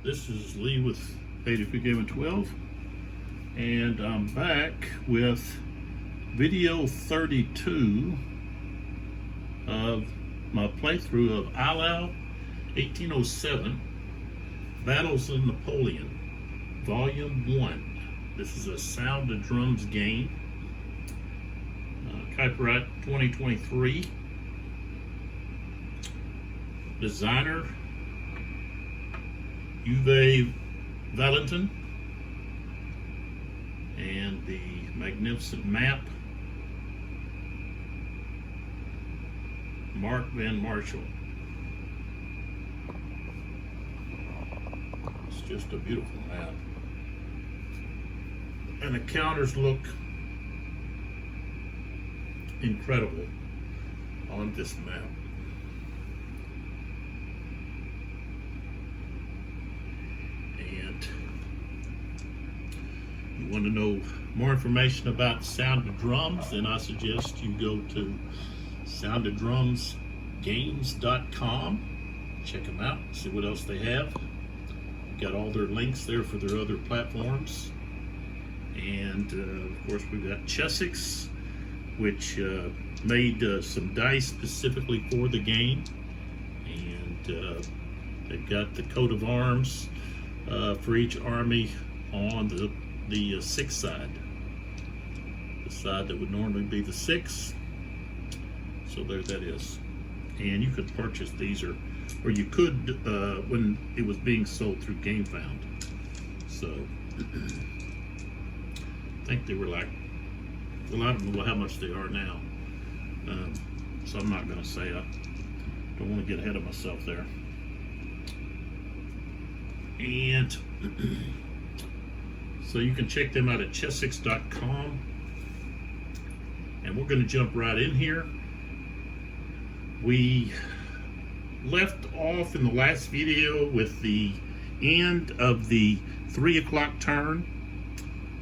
This is Lee with 83 Game 12, and I'm back with video 32 of my playthrough of Eylau 1807 Battles of Napoleon, Volume 1. This is a Sound of Drums game. Copyright 2023. Designer Uwe Walentin, and the magnificent map, Marc Van Marshall. It's just a beautiful map, and the counters look incredible on this map. You want to know more information about Sound of Drums, then I suggest you go to soundoffdrumsgames.com. Check them out, see what else they have. Got all their links there for their other platforms. And of course, we've got Chessex, which made some dice specifically for the game. And they've got the coat of arms for each army on the 6 side, the side that would normally be the 6. So there that is. And you could purchase these, or you could when it was being sold through GameFound. So I think they were like, well, I don't know how much they are now. So I'm not going to say. I don't want to get ahead of myself there. And so you can check them out at chessex.com. And we're going to jump right in here. We left off in the last video with the end of the 3 o'clock turn.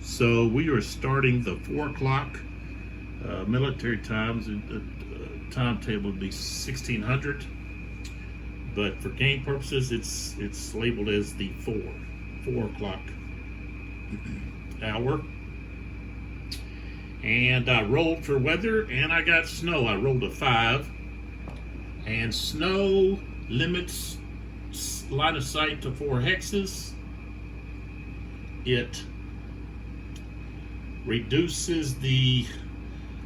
So we are starting the 4 o'clock military times. The timetable would be 1600. But for game purposes, it's labeled as the 4 o'clock hour. And I rolled for weather, and I got snow. I rolled a 5, and snow limits line of sight to 4 hexes. It reduces the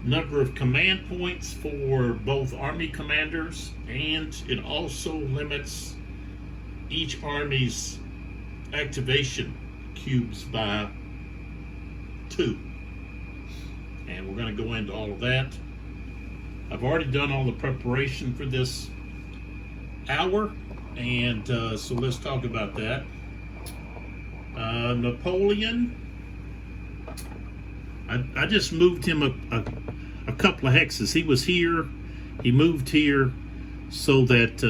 number of command points for both army commanders, and it also limits each army's activation cubes by 2. And we're going to go into all of that. I've already done all the preparation for this hour, and so let's talk about that. Napoleon, I just moved him a couple of hexes. He was here, he moved here so that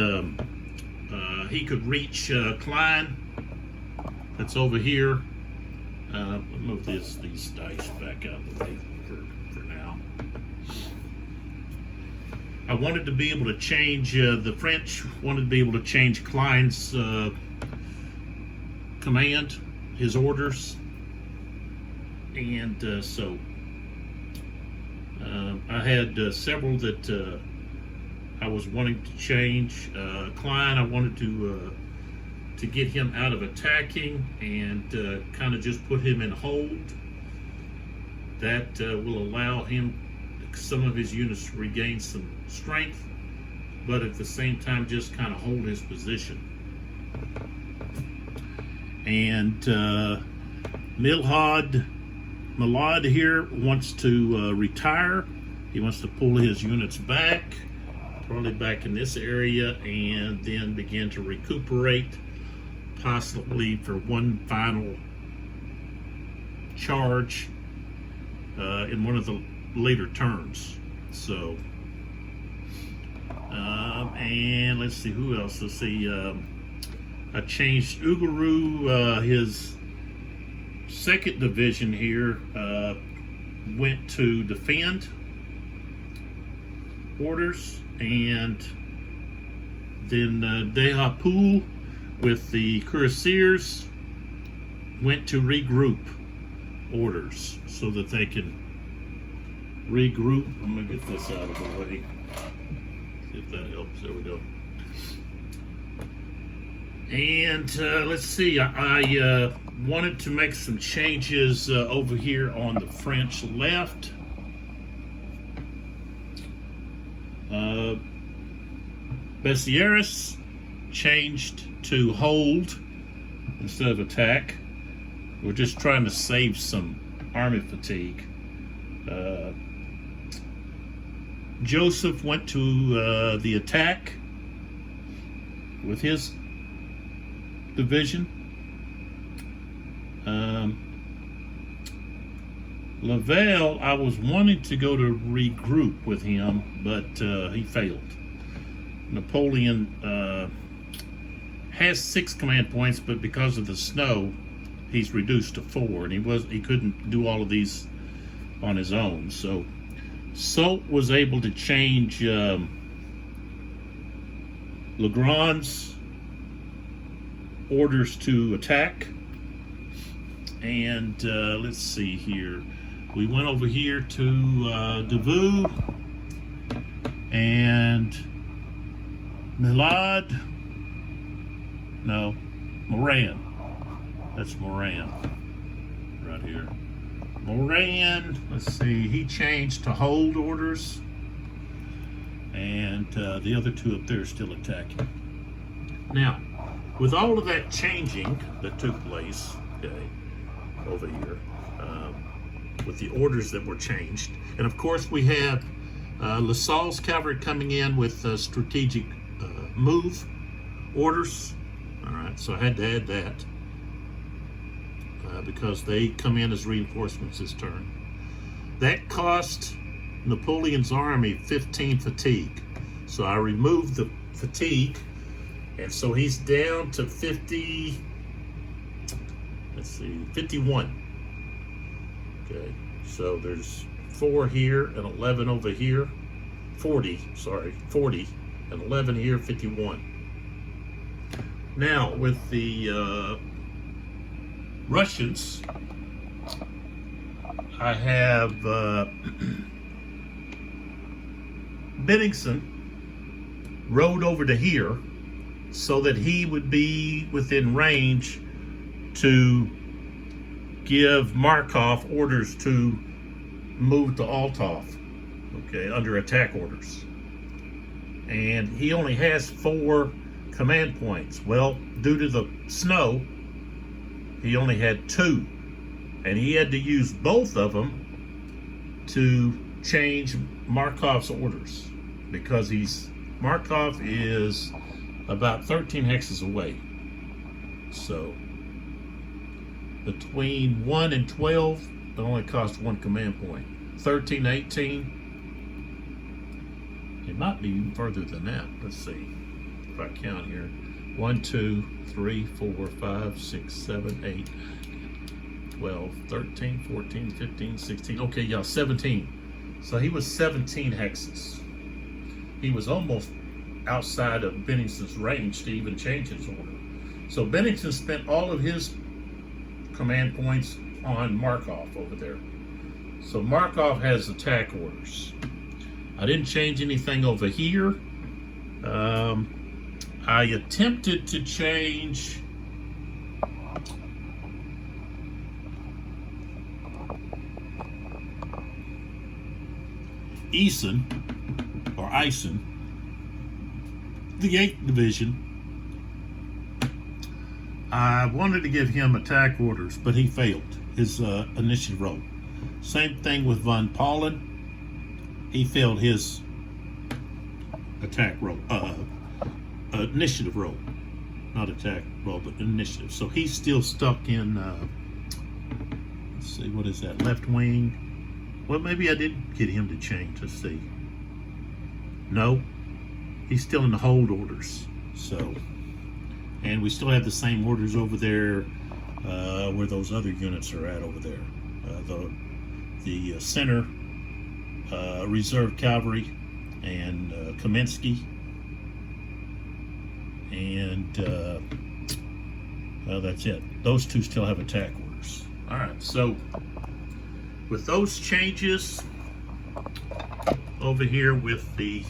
he could reach Klein. That's over here. I'll move these dice back out of the way for now. I wanted to be able to change, the French wanted to be able to change Klein's command, his orders. And so I had several that I was wanting to change. Klein, I wanted to get him out of attacking and kind of just put him in hold. That will allow him, some of his units, to regain some strength, but at the same time just kind of hold his position. And Milad here wants to retire. He wants to pull his units back, probably back in this area, and then begin to recuperate, possibly for one final charge in one of the later turns. So, and let's see who else. Let's see. I changed Uguru, his 2nd division here went to defend orders, and then Dehapul with the cuirassiers went to regroup orders so that they can regroup. I'm gonna get this out of the way. See if that helps. There we go. And let's see. I wanted to make some changes over here on the French left. Bessieres changed to hold instead of attack. We're just trying to save some army fatigue. Joseph went to the attack with his division. Lavelle, I was wanting to go to regroup with him, but he failed. Napoleon has 6 command points, but because of the snow, he's reduced to 4, and he couldn't do all of these on his own. So Soult was able to change Legrand's orders to attack. And let's see here. We went over here to Davout and Milad. No, Moran. That's Moran right here. Moran, let's see, he changed to hold orders. And the other 2 up there are still attacking. Now, with all of that changing that took place, okay, over here, with the orders that were changed, and of course we have Lasalle's cavalry coming in with strategic move orders. All right, so I had to add that because they come in as reinforcements this turn. That cost Napoleon's army 15 fatigue. So I removed the fatigue, and so he's down to 50. Let's see, 51. Okay, so there's 4 here and 11 over here. 40 and 11 here, 51. Now with the Russians, I have Bennigsen rode over to here so that he would be within range to give Markov orders to move to Althoff, okay, under attack orders. And he only has 4 command points. Well, due to the snow, he only had 2. And he had to use both of them to change Markov's orders, because Markov is about 13 hexes away. So between 1 and 12, it only costs 1 command point. 13, 18, it might be even further than that. Let's see if I count here. 1, 2, 3, 4, 5, 6, 7, 8, 12, 13, 14, 15, 16. Okay, yeah, 17. So he was 17 hexes. He was almost outside of Bennigsen's range to even change his order. So Bennigsen spent all of his command points on Markov over there. So Markov has attack orders. I didn't change anything over here. I attempted to change Eisen, the 8th Division. I wanted to give him attack orders, but he failed his initiative roll. Same thing with von Paulin. He failed his attack roll, initiative roll, not attack roll, but initiative. So he's still stuck in. Let's see, what is that? Left wing. Well, maybe I did get him to change. Let's see. No, he's still in the hold orders. So, and we still have the same orders over there where those other units are at over there. The center reserve cavalry and Kaminsky and That's it. Those two still have attack orders. All right, so with those changes over here with the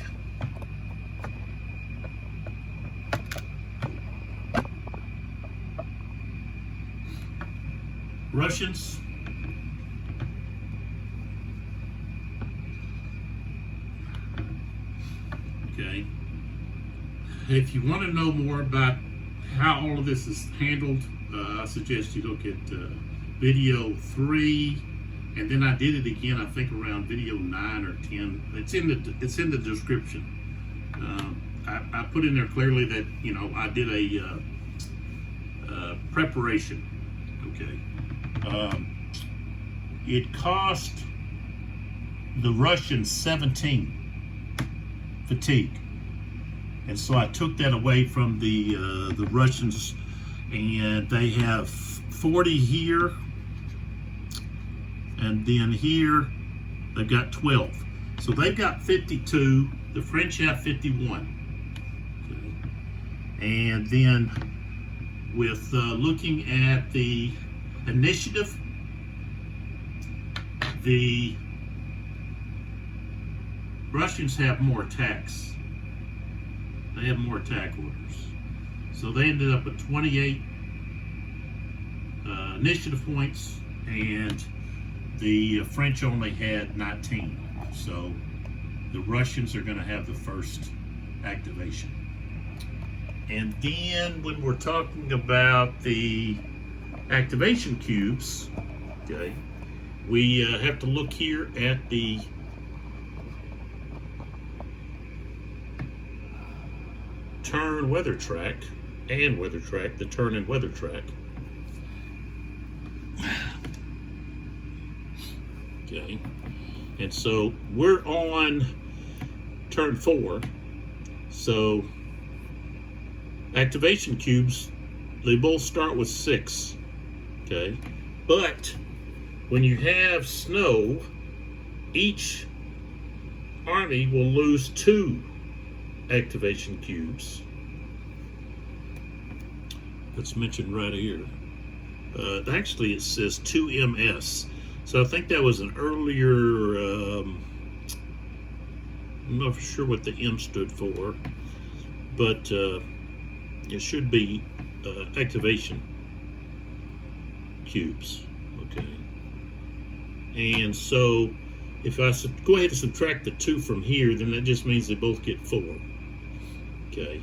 Russians, okay, if you want to know more about how all of this is handled, I suggest you look at video 3, and then I did it again, I think around video 9 or 10. It's in the description. I put in there clearly that, you know, I did a preparation. Okay, it cost the Russians 17 fatigue, and so I took that away from the Russians, and they have 40 here, and then here they've got 12. So they've got 52. The French have 51. Okay. And then with looking at the initiative, the Russians have more attacks. They have more attack orders. So they ended up with 28 initiative points, and the French only had 19. So the Russians are going to have the first activation. And then when we're talking about the activation cubes, okay, we have to look here at the turn weather track and weather track, the turn and weather track. Okay, and so we're on turn 4. So activation cubes, they both start with 6. Okay, but when you have snow, each army will lose 2 activation cubes. That's mentioned right here. Actually, it says 2 MS. So I think that was an earlier, I'm not sure what the M stood for, but it should be activation cubes. Okay. And so if I go ahead and subtract the 2 from here, then that just means they both get 4. Okay.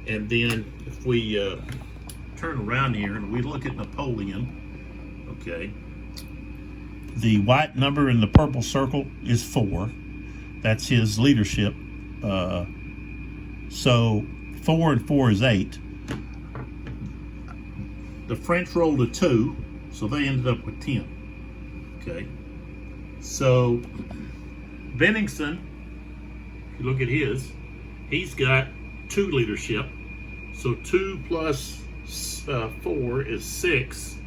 And then if we turn around here and we look at Napoleon, okay, the white number in the purple circle is 4. That's his leadership. So 4 and 4 is 8. The French rolled a 2, so they ended up with 10. Okay. So Bennington, if you look at his, he's got 2 leadership. So 2 plus 4 is 6,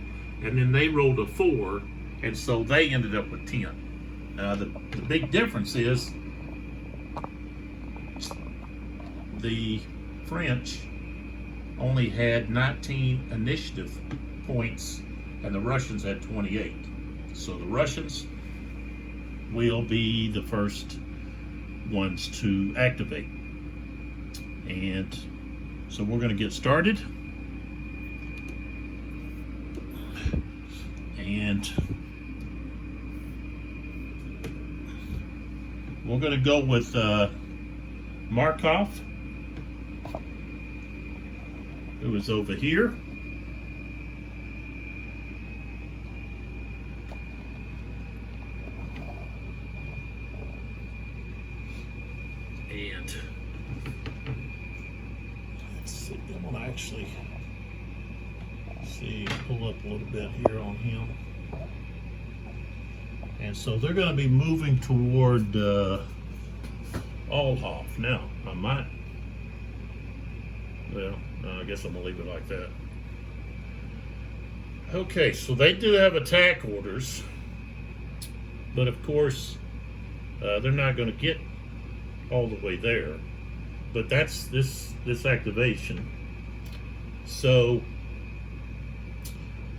and then they rolled a 4, and so they ended up with 10. The big difference is the French only had 19 initiative points, and the Russians had 28. So the Russians will be the first ones to activate. And so we're going to get started. And we're going to go with Markov, who is over here. And let's see, I'm going to actually pull up a little bit here on him. And so they're going to be moving toward Eylau. Now, I might, well, no, I guess I'm going to leave it like that. Okay, so they do have attack orders, but of course, they're not going to get all the way there. But that's this activation. So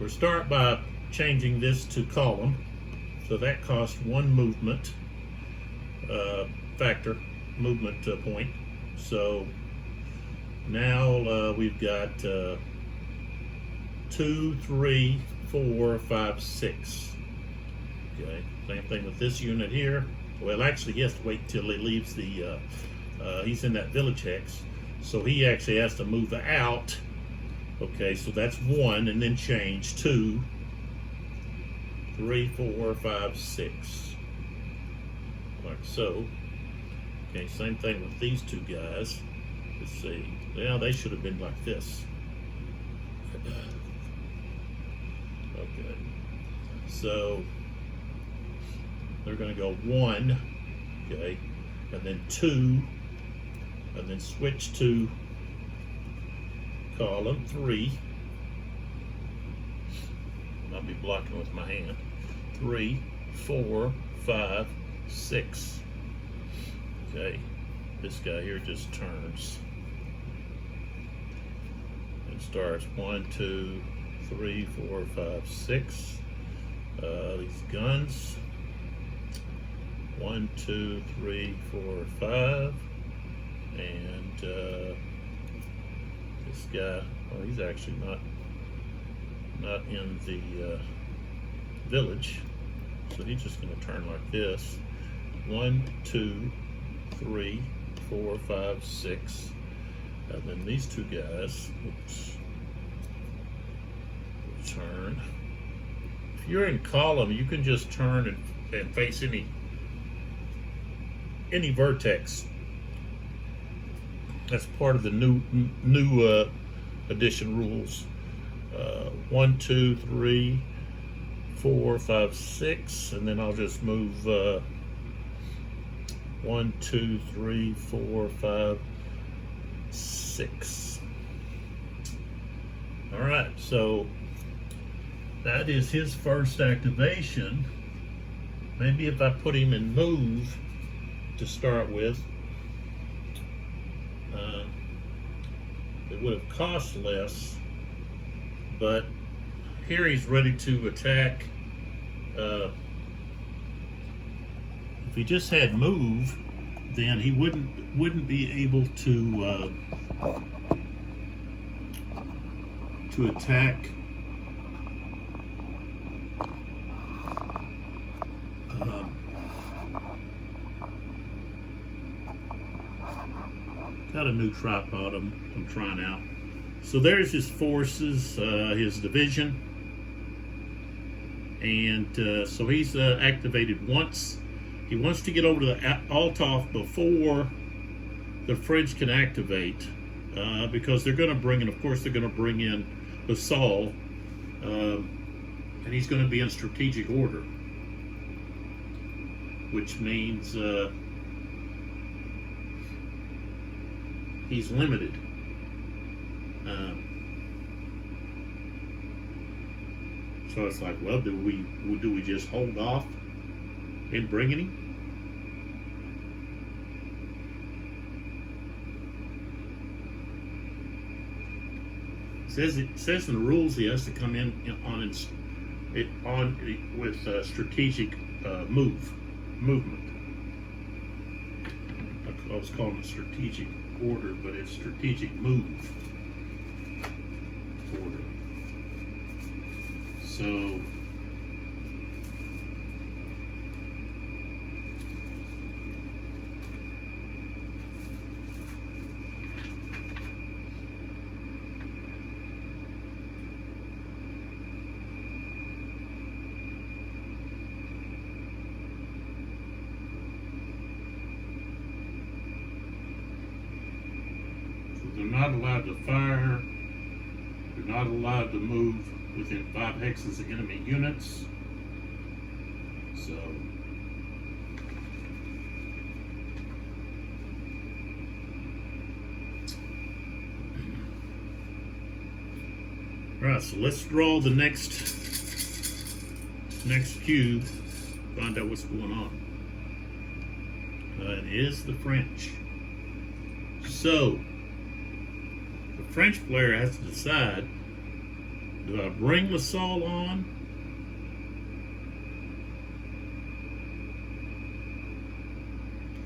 We'll start by changing this to column. So that costs 1 movement factor, movement point. So now we've got 2, 3, 4, 5, 6. Okay, same thing with this unit here. Well, actually, he has to wait till he leaves the, he's in that village hex. So he actually has to move out. Okay, so that's 1, and then change 2, 3, 4, 5, 6. Like so. Okay, same thing with these 2 guys. Let's see. Yeah, they should have been like this. Okay. So they're going to go 1, okay, and then 2, and then switch to column 3. I'll be blocking with my hand. 3, 4, 5, 6. Okay, this guy here just turns and starts 1, 2, 3, 4, 5, 6. These guns. 1, 2, 3, 4, 5. And this guy, well, he's actually not in the village, so he's just going to turn like this. 1, 2, 3, 4, 5, 6. And then these 2 guys, oops, turn. If you're in column, you can just turn and face any vertex. That's part of the new edition rules. 1, 2, 3, 4, 5, 6, and then I'll just move 1, 2, 3, 4, 5, 6. All right, so that is his first activation. Maybe if I put him in move to start with, it would have cost less, but here he's ready to attack. If he just had move, then he wouldn't be able to attack got a new tripod I'm trying out. So there's his forces, his division, and so he's activated once. He wants to get over to the Althoff before the French can activate, because they're going to bring in, of course, they're going to bring in the Saul, and he's going to be in strategic order, which means he's limited. So it's like, well, do we just hold off in bringing him? It says in the rules he has to come in with strategic movement. I was calling it strategic order, but it's strategic move order. So they're not allowed to fire. They're not allowed to move within 5 hexes of enemy units. So right, so let's draw the next cube, find out what's going on. It is the French. So the French player has to decide, Do I bring LaSalle on?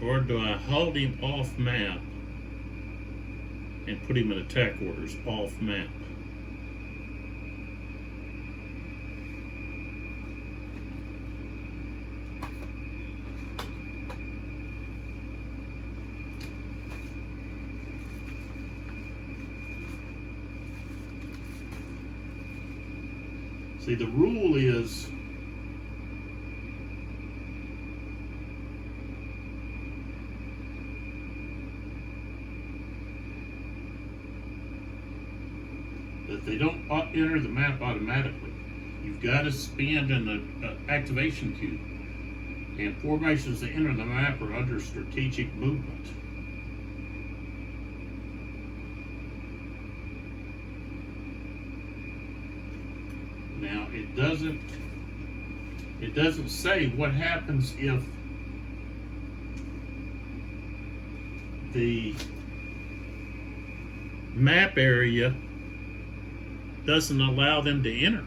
Or do I hold him off map and put him in attack orders off map? See, the rule is that they don't enter the map automatically. You've got to spend in the activation queue. And formations that enter the map are under strategic movement. Now it doesn't say what happens if the map area doesn't allow them to enter,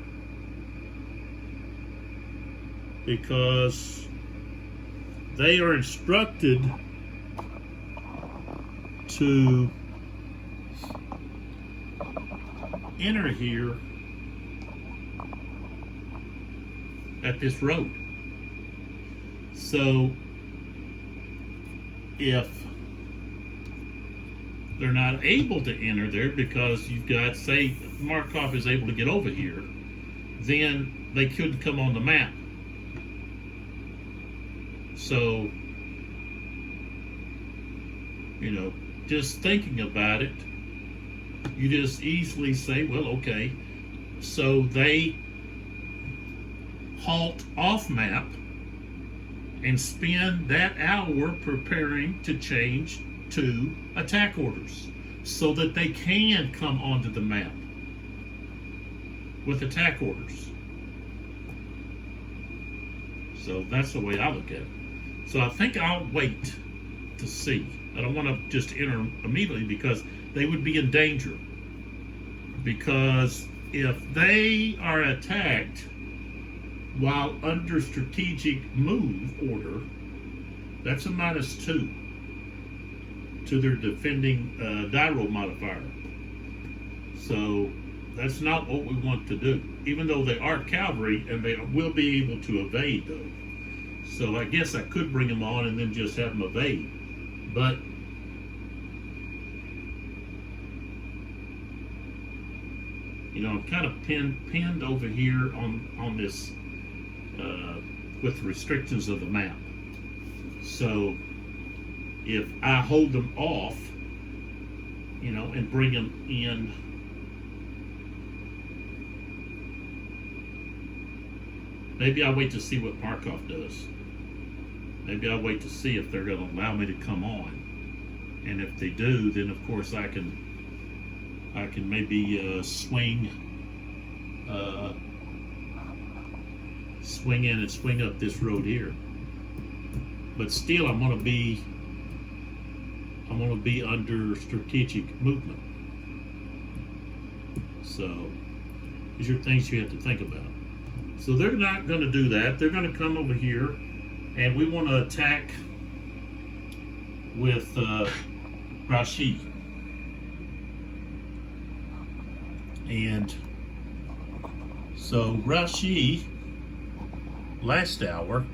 because they are instructed to enter here at this road. So if they're not able to enter there because you've got, say, Markov is able to get over here, then they couldn't come on the map. So, you know, just thinking about it, you just easily say, well, okay, so they halt off map and spend that hour preparing to change to attack orders so that they can come onto the map with attack orders. So that's the way I look at it. So I think I'll wait to see. I don't want to just enter immediately because they would be in danger. Because if they are attacked while under strategic move order, that's a -2 to their defending die roll modifier. So that's not what we want to do, even though they are cavalry and they will be able to evade though. So I guess I could bring them on and then just have them evade. But you know, I'm kind of pinned over here on this with the restrictions of the map. So if I hold them off, you know, and bring them in, maybe I'll wait to see what Markov does. Maybe I'll wait to see if they're going to allow me to come on. And if they do, then of course I can maybe swing in and swing up this road here. But still, I'm going to be under strategic movement. So these are things you have to think about. So they're not going to do that. They're going to come over here, and we want to attack with Rashi. And so Rashi last hour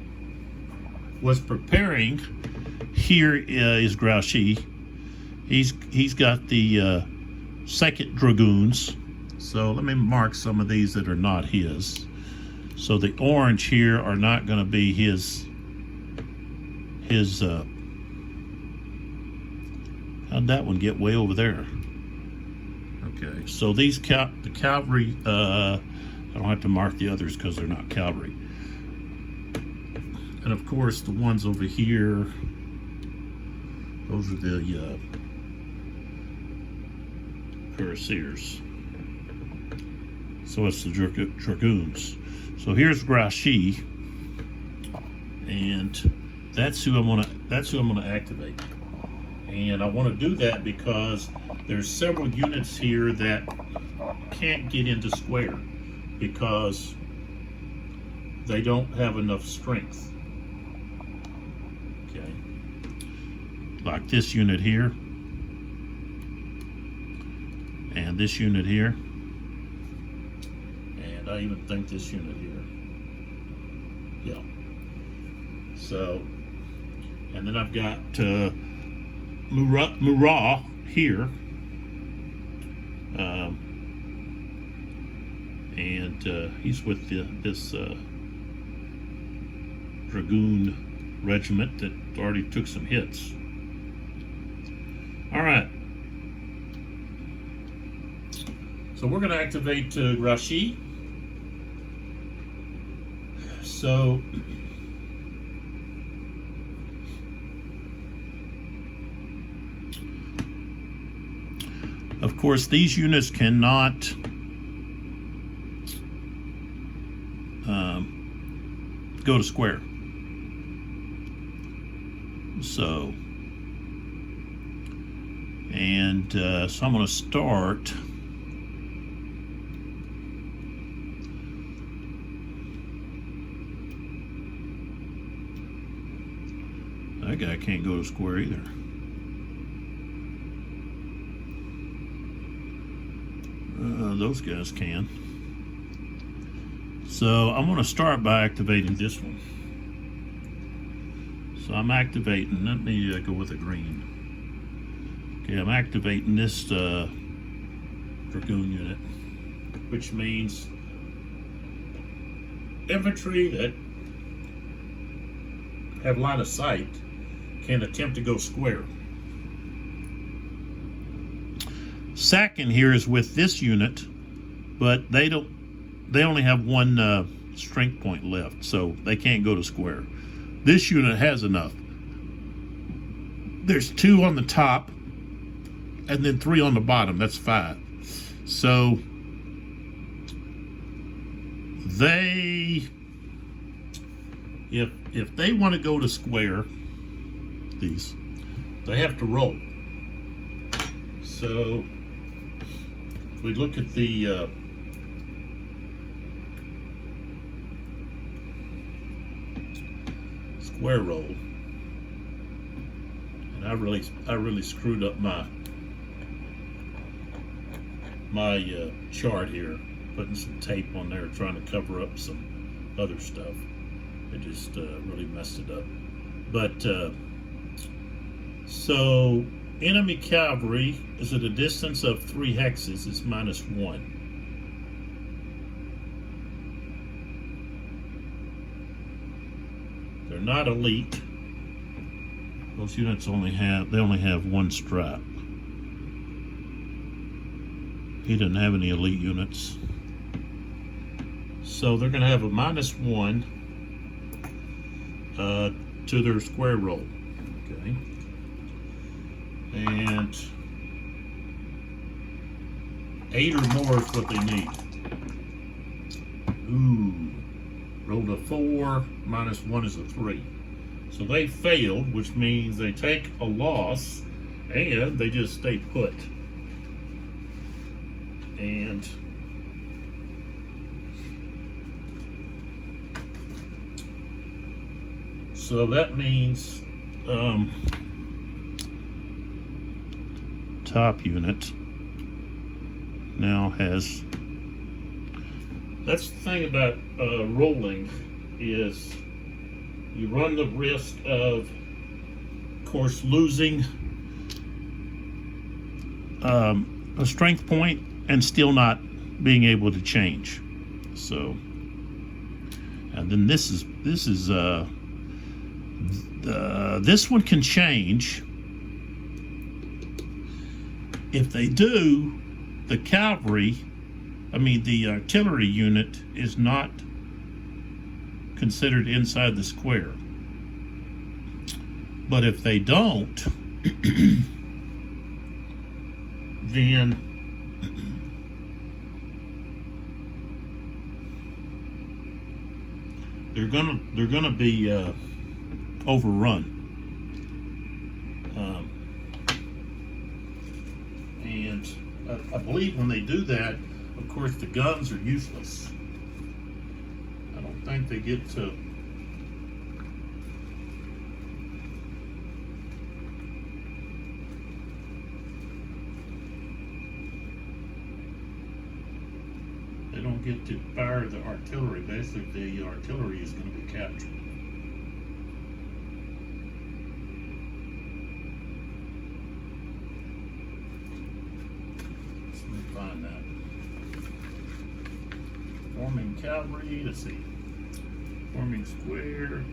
was preparing. Here is Grouchy. He's got the second dragoons. So let me mark some of these that are not his. So the orange here are not going to be his. How'd that one get way over there? Okay, so these the cavalry. I don't have to mark the others because they're not cavalry. And of course, the ones over here, those are the cuirassiers. So it's the dragoons. So here's Grouchy, and that's who I'm gonna activate. And I want to do that because there's several units here that can't get into square because they don't have enough strength. Okay. Like this unit here. And this unit here. And I even think this unit here. Yeah. So, and then I've got Murat here. And he's with this Dragoon regiment that already took some hits. All right. So we're going to activate Rashi. So of course these units cannot go to square. So so I'm going to start that guy can't go to square either. Those guys can. So I'm going to start by activating this one. So I'm activating, let me go with a green. Okay, I'm activating this Dragoon unit, which means infantry that have line of sight can attempt to go square. Second here is with this unit, but they only have one strength point left, so they can't go to square. This unit has enough. There's 2 on the top and then 3 on the bottom. That's 5. So they, if they want to go to square, these, they have to roll. So if we look at the square roll, and I really screwed up my chart here, putting some tape on there trying to cover up some other stuff. I just really messed it up. But so enemy cavalry is at a distance of 3 hexes is -1. They're not elite. Those units only have 1 strap. He didn't have any elite units. So they're going to have a -1 to their square roll. Okay. And 8 or more is what they need. Ooh. Rolled a 4, -1 is a 3. So they failed, which means they take a loss and they just stay put. And so that means top unit now has, that's the thing about rolling, is you run the risk of course losing a strength point and still not being able to change. So, and then this one can change. If they do, the cavalry, the artillery unit is not considered inside the square. But if they don't, then they're gonna be overrun. I believe when they do that, of course, the guns are useless. I don't think they get to. They don't get to fire the artillery. Basically, the artillery is going to be captured. Let me find that. Forming cavalry. Let's see. Forming square.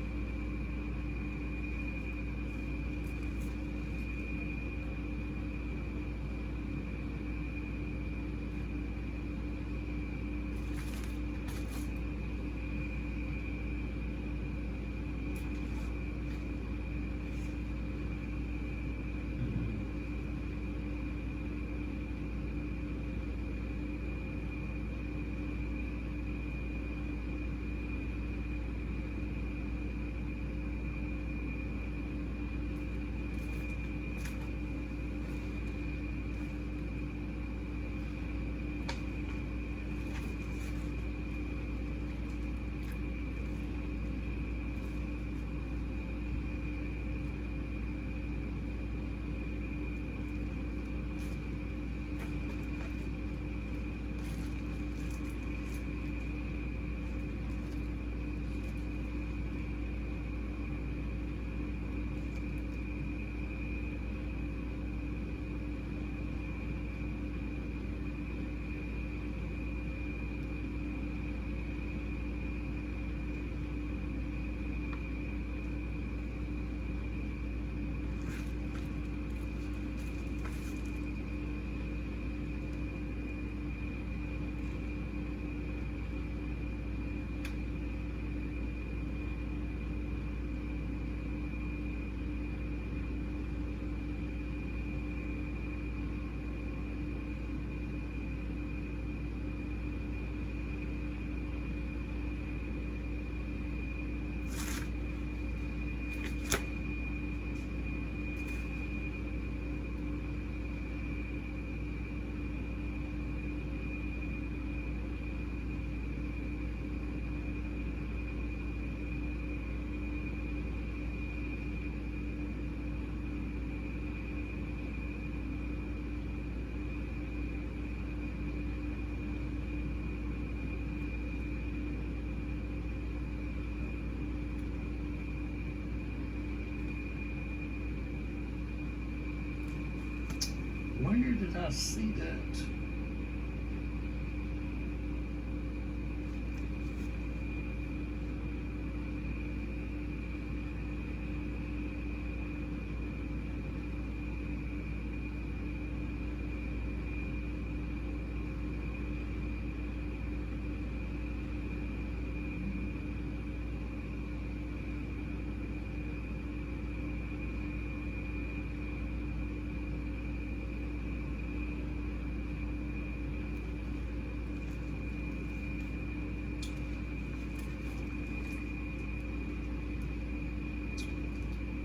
Where did I see that?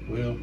Well,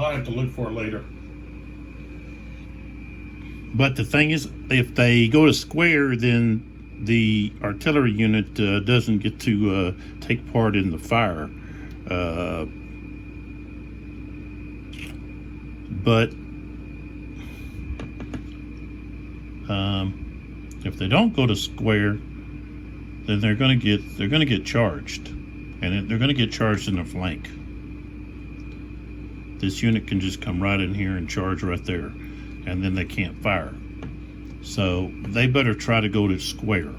I'll have to look for it later. But the thing is, if they go to square, then the artillery unit doesn't get to take part in the fire. But if they don't go to square, then they're going to get charged, and they're going to get charged in the flank. This unit can just come right in here and charge right there, and then they can't fire. So they better try to go to square.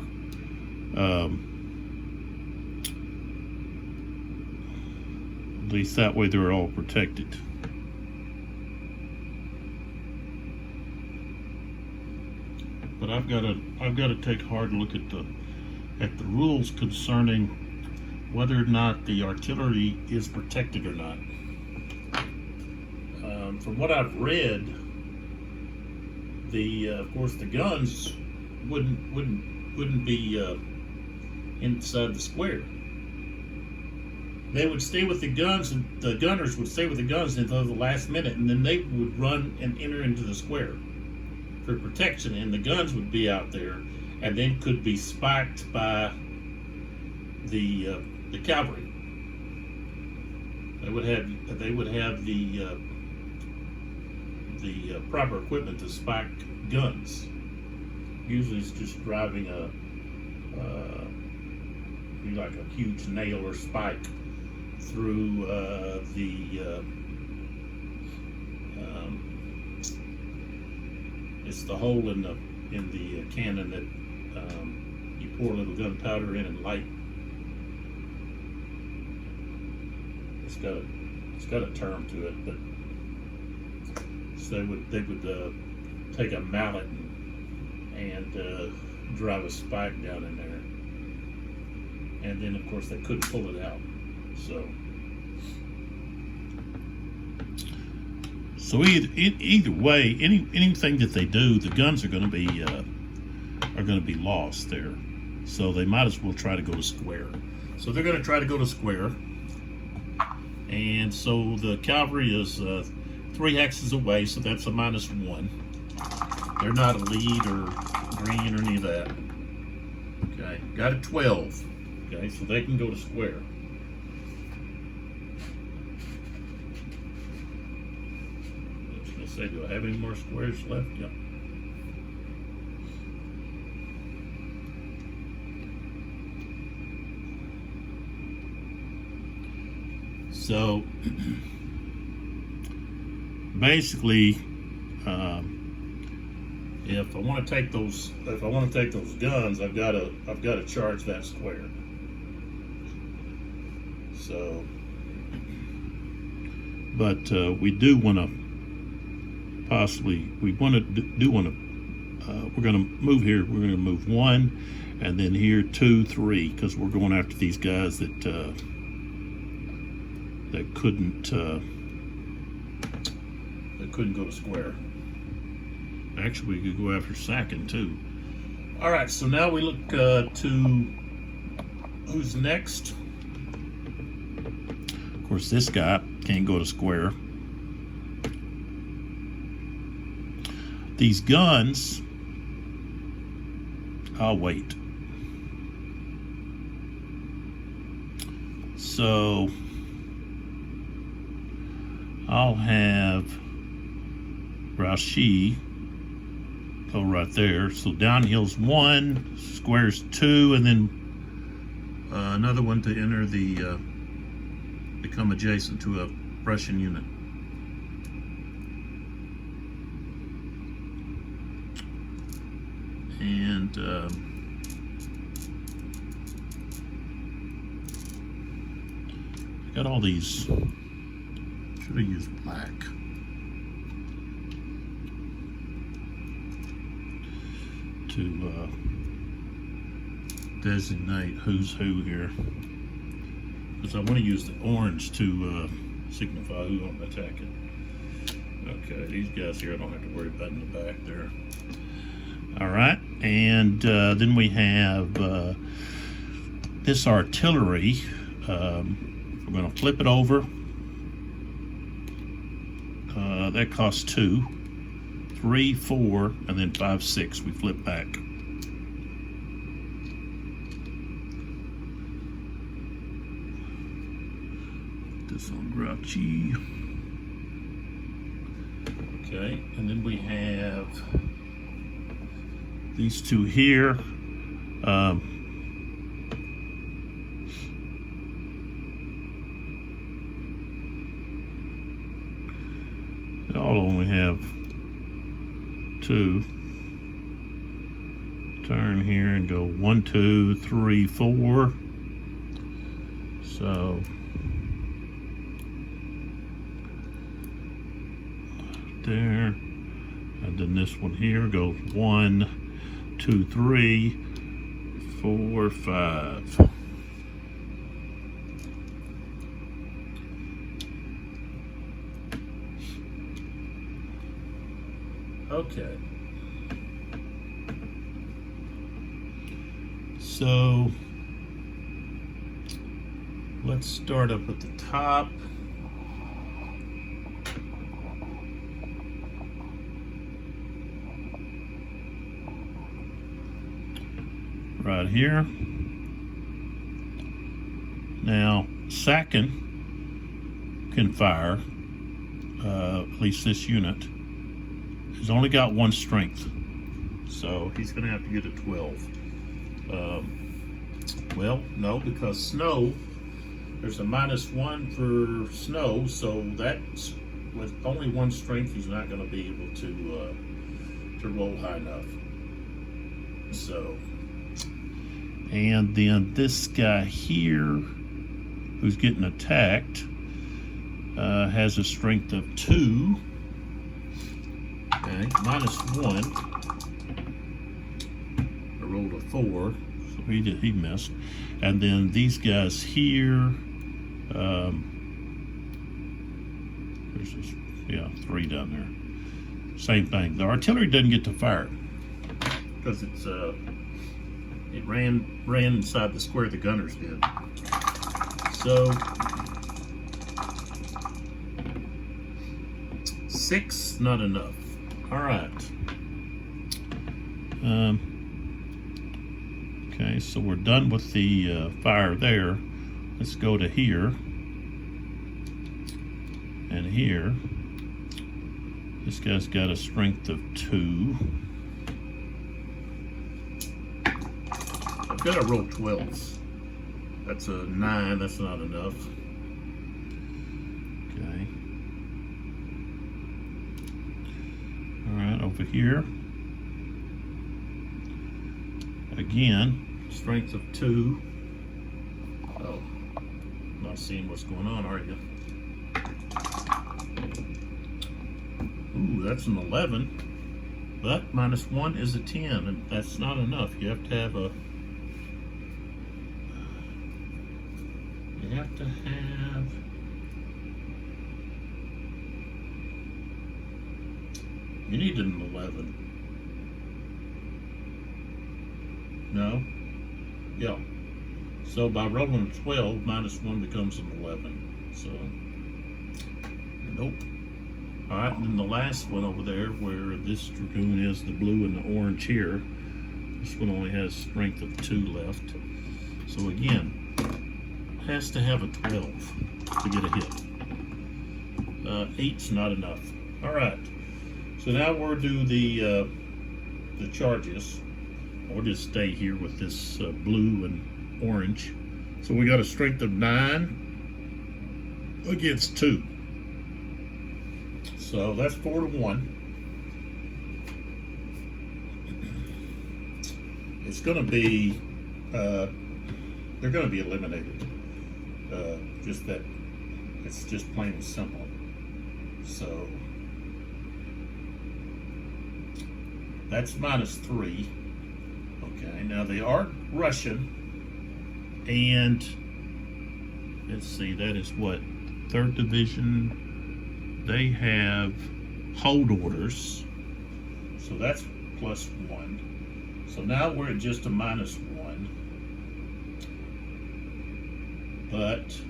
At least that way they're all protected. But I've got to take a hard look at the rules concerning whether or not the artillery is protected or not. From what I've read, of course the guns wouldn't be inside the square. They would stay with the guns, and the gunners would stay with the guns until the last minute, and then they would run and enter into the square for protection, and the guns would be out there, and then could be spiked by the cavalry. They would have the proper equipment to spike guns. Usually, it's just driving like a huge nail or spike through it's the hole in the cannon that you pour a little gunpowder in and light. It's got a term to it, but so they would take a mallet and drive a spike down in there, and then of course they couldn't pull it out. So either way, anything that they do, the guns are going to be lost there. So they might as well try to go to square. So they're going to try to go to square, and so the cavalry is 3 hexes away. So that's a -1. They're not a lead or green or any of that. Okay, got a 12. Okay, so they can go to square. Say, do I have any more squares left? Yep. So basically, if I want to take those guns, I've got to charge that square. So, but we do want to. Possibly, we're going to move here. We're going to move 1, and then here 2, 3, because we're going after these guys that couldn't go to square. Actually, we could go after Sacking too. All right, so now we look to who's next. Of course, this guy can't go to square. These guns, I'll wait. So I'll have Rashi go right there. So downhill's 1, square's 2, and then another one to enter the become adjacent to a Prussian unit. And got all these. Should have used black to designate who's who here, because I want to use the orange to signify who I'm attacking. Okay, these guys here I don't have to worry about in the back there. All right, and then we have this artillery. We're going to flip it over, That costs 2, 3, 4, and then 5, 6. We flip back. This on grouchy. Okay, and then we have these two here. I'll only have 2. Turn here and go 1, 2, 3, 4. So there, and then this one here goes 1, 2, 3, 4, 5. Okay. So let's start up at the top. Right here. Now, Sacken can fire, at least this unit. He's only got 1 strength, so he's going to have to get a 12. Well, no, because snow, there's a -1 for snow, so that's with only 1 strength, he's not going to be able to roll high enough. So, and then this guy here, who's getting attacked, has a strength of 2. Okay, -1. I rolled a 4, so he missed. And then these guys here, there's this, 3 down there. Same thing. The artillery doesn't get to fire because it's it ran inside the square the gunners did. So 6, not enough. All right. Okay, so we're done with the fire there. Let's go to here and here. This guy's got a strength of 2. I've got to roll 12s. That's a 9. That's not enough. Okay. All right, over here. Again, strength of 2. Oh, not seeing what's going on, are you? Ooh, that's an 11. But -1 is a 10, and that's not enough. You have to have a... You need an 11. No? Yeah. So by rolling a 12, -1 becomes an 11. So, nope. Alright, and then the last one over there, where this dragoon is, the blue and the orange here, this one only has strength of 2 left. So again, has to have a 12 to get a hit. 8's not enough. Alright, so now we'll do the charges. We'll just stay here with this blue and orange. So we got a strength of 9 against 2. So that's 4 to 1. It's going to be, they're going to be eliminated. Just that, it's just plain and simple. So that's -3. Okay, now they are Russian, and let's see, that is what, 3rd Division. They have hold orders, so that's +1. So now we're at just a -1, but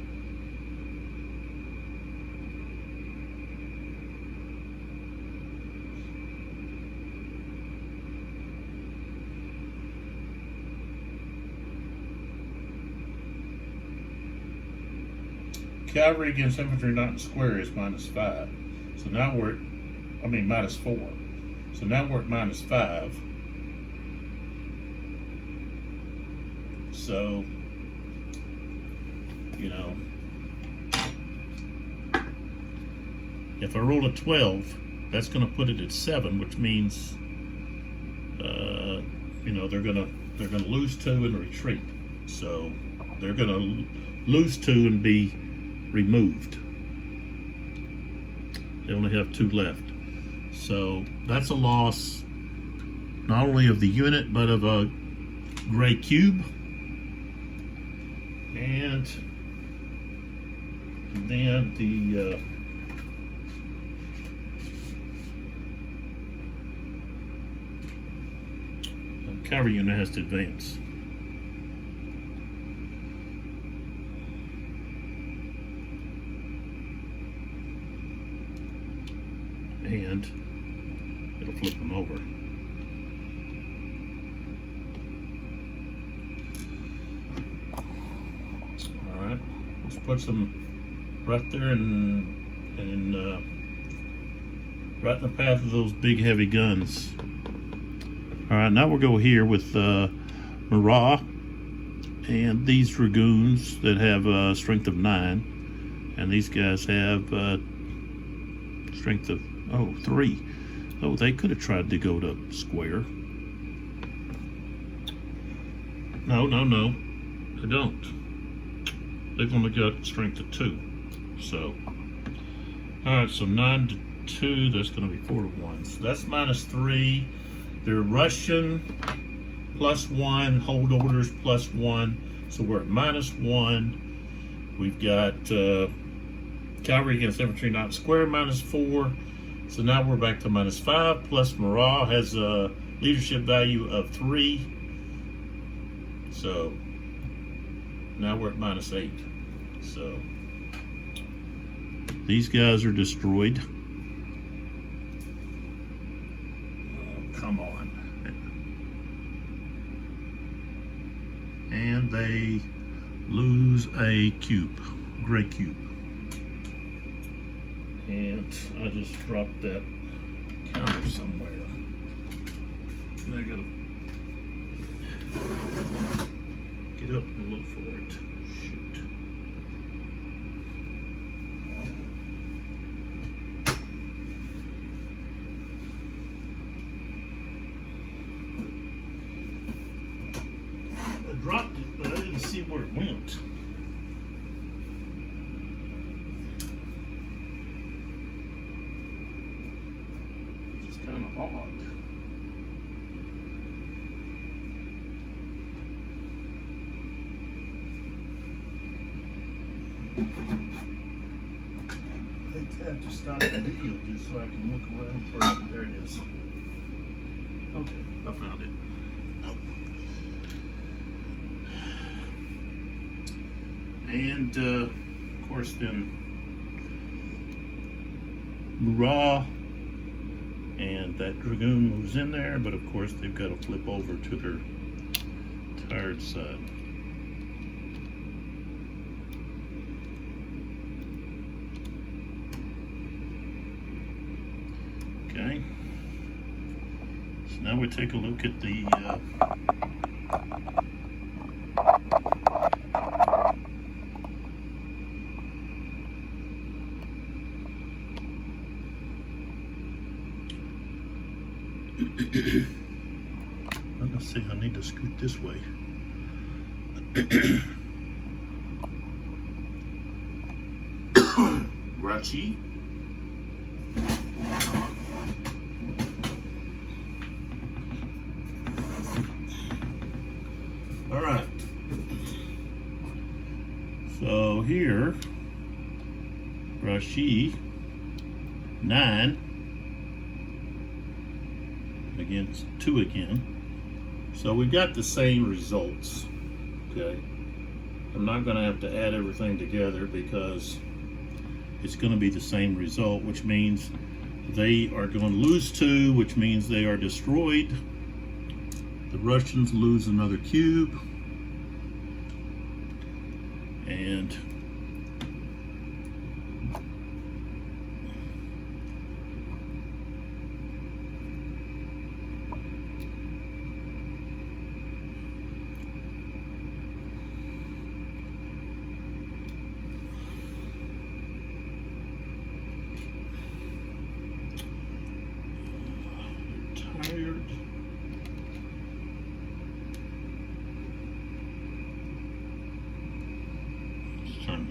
cavalry against infantry not in square is -5. So now we're at, -4. So now we're at -5. So, you know, if I roll a 12, that's going to put it at 7, which means, you know, they're gonna lose 2 and retreat. So they're going to lose 2 and be removed. They only have 2 left. So that's a loss not only of the unit but of a gray cube. And then the cavalry unit has to advance. And it'll flip them over. All right, let's put some right there and right in the path of those big heavy guns. All right, now we'll go here with Marat and these dragoons that have strength of 9, and these guys have strength of 3. Oh, they could have tried to go to square. No, they don't. They've only got strength of 2. So, all right, so 9 to 2, that's going to be 4 to 1. So that's -3. They're Russian +1, hold orders +1. So we're at -1. We've got cavalry against infantry not square -4. So now we're back to -5, plus Marat has a leadership value of 3. So now we're at -8. So these guys are destroyed. Oh, come on. And they lose a cube, gray cube. And I just dropped that counter somewhere. And I gotta get up and look for it. Shoot. I dropped it, but I didn't see where it went. Kind of odd. I have to stop the video just so I can look around for it. There it is. Okay, I found it. And of course then Murat and that dragoon moves in there, but of course they've got to flip over to their tired side. Okay, so now we take a look at the let's see, I need to scoot this way. Rachi. All right. So here, Rashi 9 against 2 again. So we've got the same results. Okay. I'm not going to have to add everything together because it's going to be the same result, which means they are going to lose 2, which means they are destroyed. The Russians lose another cube. And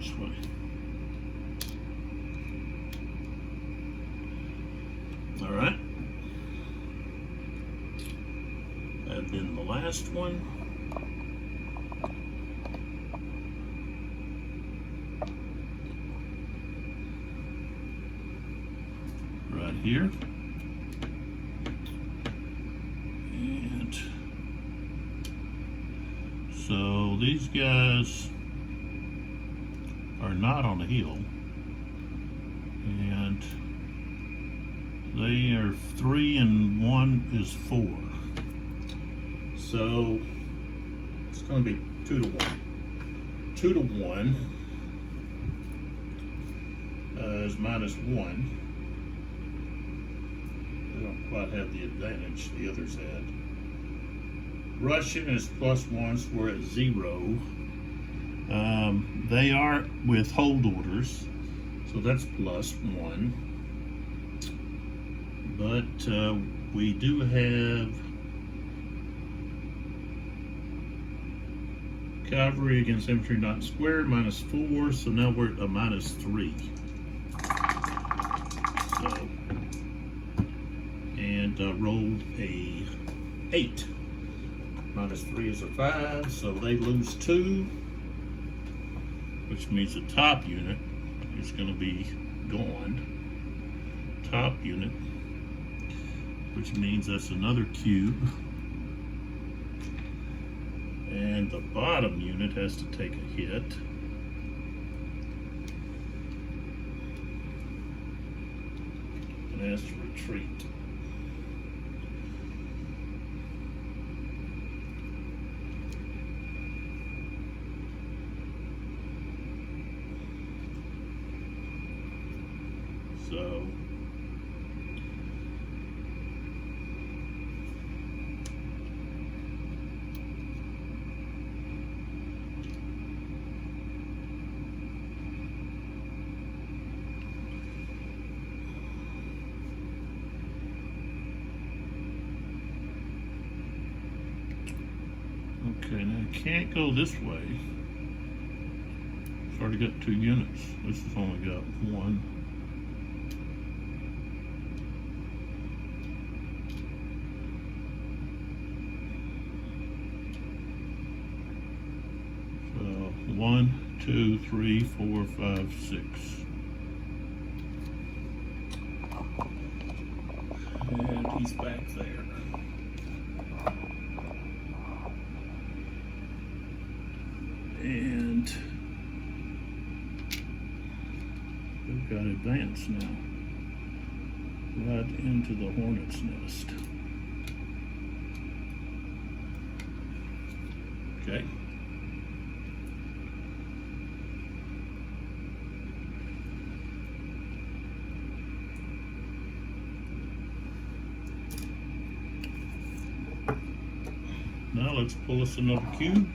this way. All right. And then the last one. Right here. And so these guys are not on the hill. And they are 3 and 1 is 4. So it's going to be 2 to 1. 2 to 1 is minus 1. They don't quite have the advantage the others had. Russian is plus 1, so we're at 0. They are with hold orders, so that's plus 1. But we do have cavalry against infantry not squared, minus 4, so now we're at a minus 3. So, and rolled a 8. Minus 3 is a 5, so they lose 2, which means the top unit is going to be gone. Top unit, which means that's another cube. And the bottom unit has to take a hit. And has to retreat. So okay, now I can't go this way. It's already got 2 units. This has only got 1. So 1, 2, 3, 4, 5, 6. And he's back there. And we've got advance now, right into the hornet's nest. Okay. Now let's pull us another cube.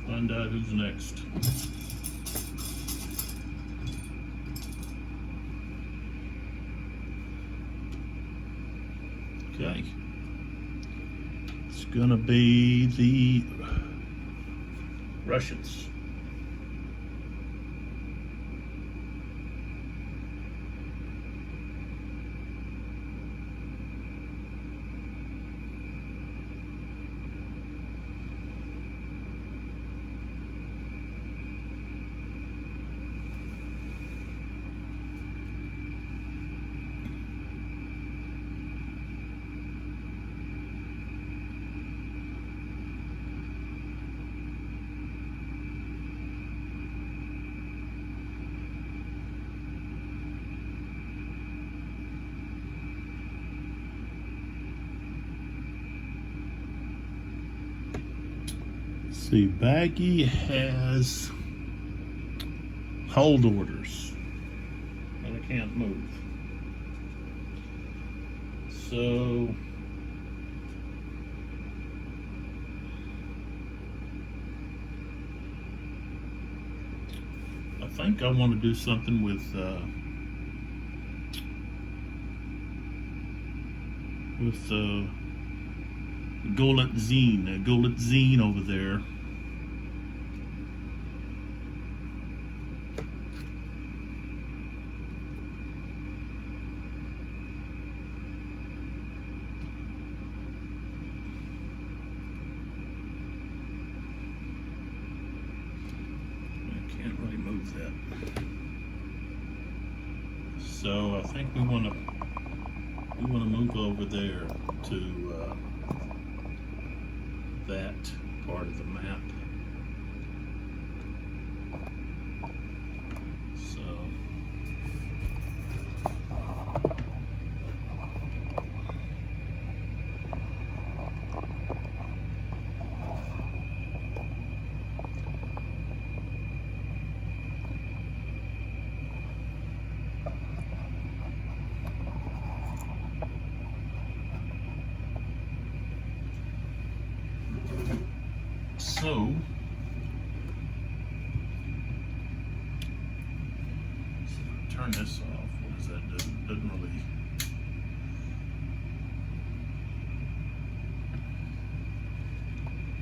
Find out who's next. Okay. It's gonna be the Russians. See, Baggy has hold orders, but I can't move. So I think I want to do something with Goliath Zine over there. that. So I think we want to move over there to that part of the map. So turn this off. What does that do? Doesn't really.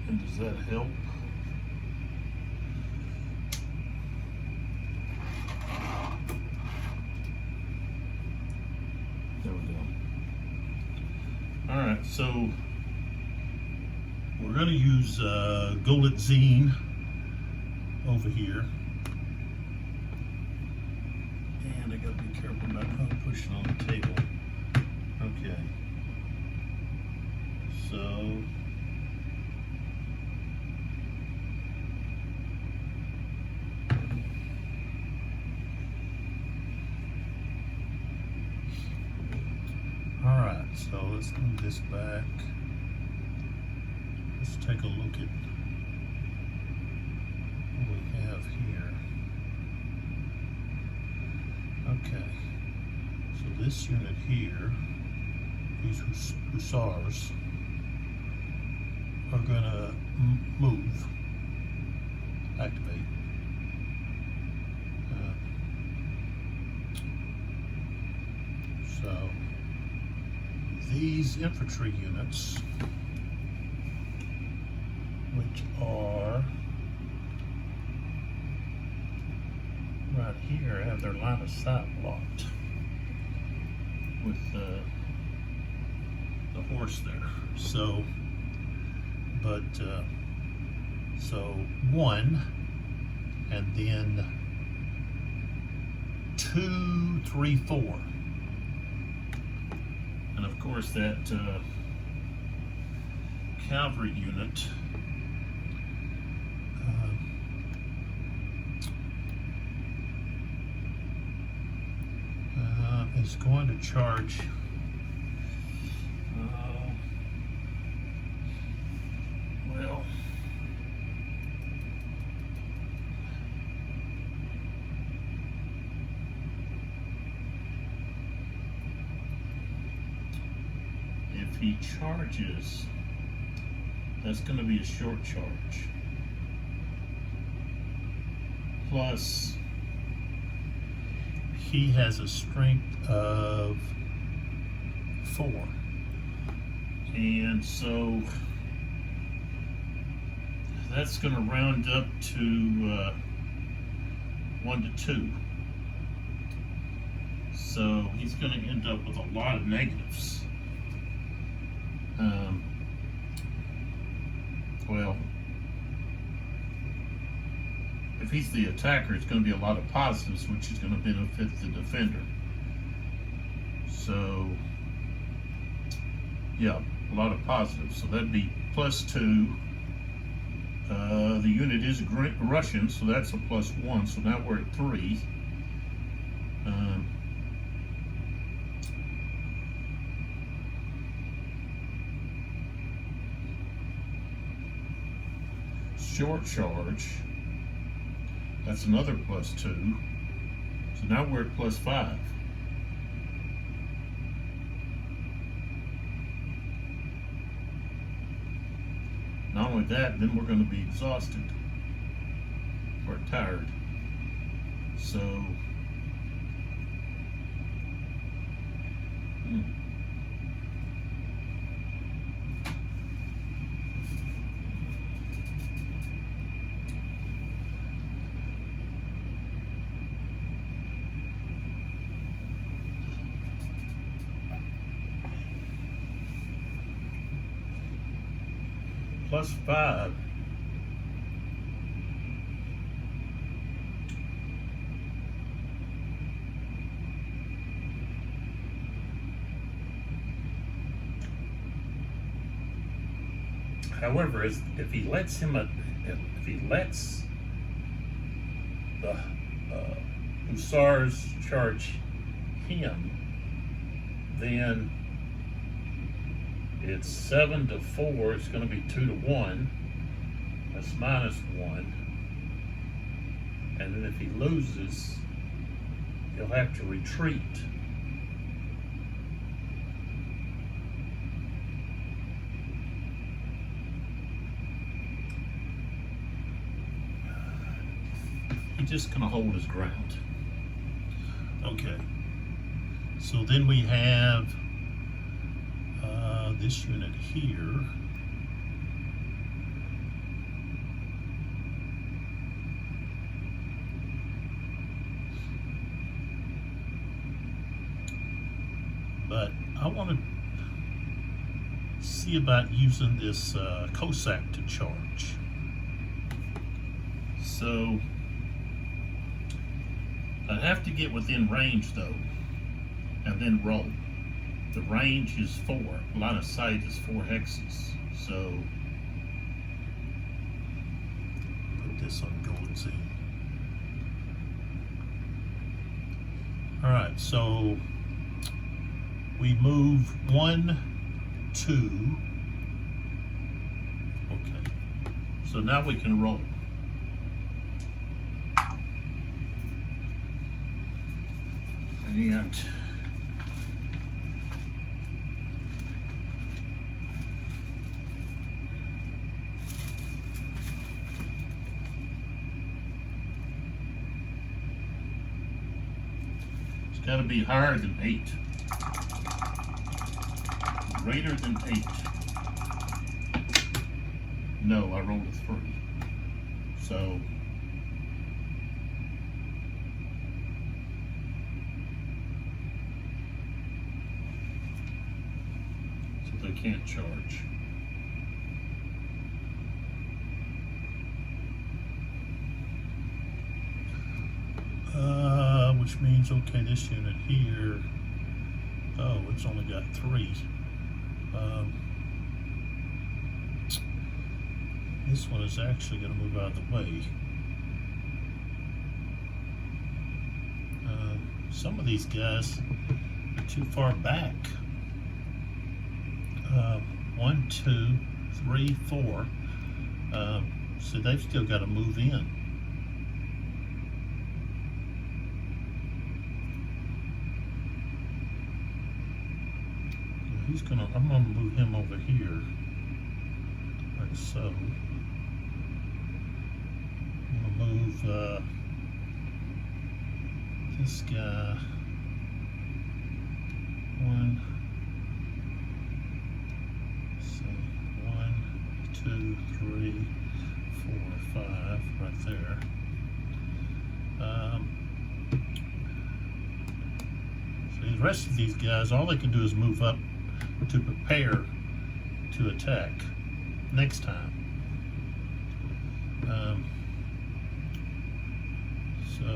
And does that help? There we go. All right, so we're going to use Golizine over here. And I got to be careful about how I'm pushing on the table. Okay. So all right, so let's move this back. Let's take a look at what we have here. Okay, so this unit here, these hussars, are going to move, activate. So these infantry units, which are right here, have their line of sight blocked with the horse there. So, but so 1, and then 2, 3, 4, and of course that cavalry unit is going to charge well, if he charges, that's going to be a short charge. Plus, he has a strength of 4. And so that's going to round up to 1 to 2. So he's going to end up with a lot of negatives. Well, if he's the attacker, it's going to be a lot of positives, which is going to benefit the defender. So, yeah, a lot of positives. So that'd be +2. The unit is Russian, so that's a +1. So now we're at 3. Short charge, that's another +2. So now we're at +5. Not only that, then we're going to be exhausted or tired. So, +5. 5 However, if he lets the hussars charge him, then it's 7-4. It's going to be 2-1. That's -1. And then if he loses, he'll have to retreat. He's just going to hold his ground. Okay. So then we have this unit here. But I want to see about using this Cossack to charge. So I have to get within range though, and then roll. The range is 4. Line of sight is 4 hexes. So put this on gold Z. All right, so we move 1, 2. Okay, so now we can roll. And it's got to be higher than 8. Greater than 8. No, I rolled a 3. So they can't charge. Which means, okay, this unit here, oh, it's only got 3. This one is actually going to move out of the way. Some of these guys are too far back. 1, 2, 3, 4. So they've still got to move in. I'm gonna move him over here, like so. I'm gonna move this guy 1, 2, 3, 4, 5, right there. So the rest of these guys, all they can do is move up to prepare to attack next time. So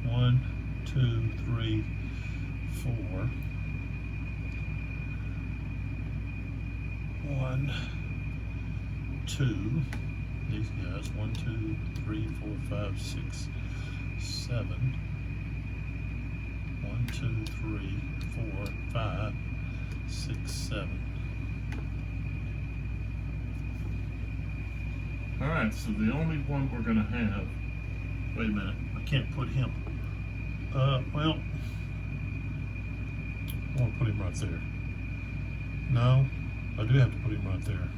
1, 2, 3, 4. 1, 2. These guys. 1, 2, 3, 4, 5, 6, 7. 1, 2, 3, 4, 5, 6, 7. All right, so the only one we're gonna have, wait a minute, I can't put him. Well, I want to put him right there. No, I do have to put him right there.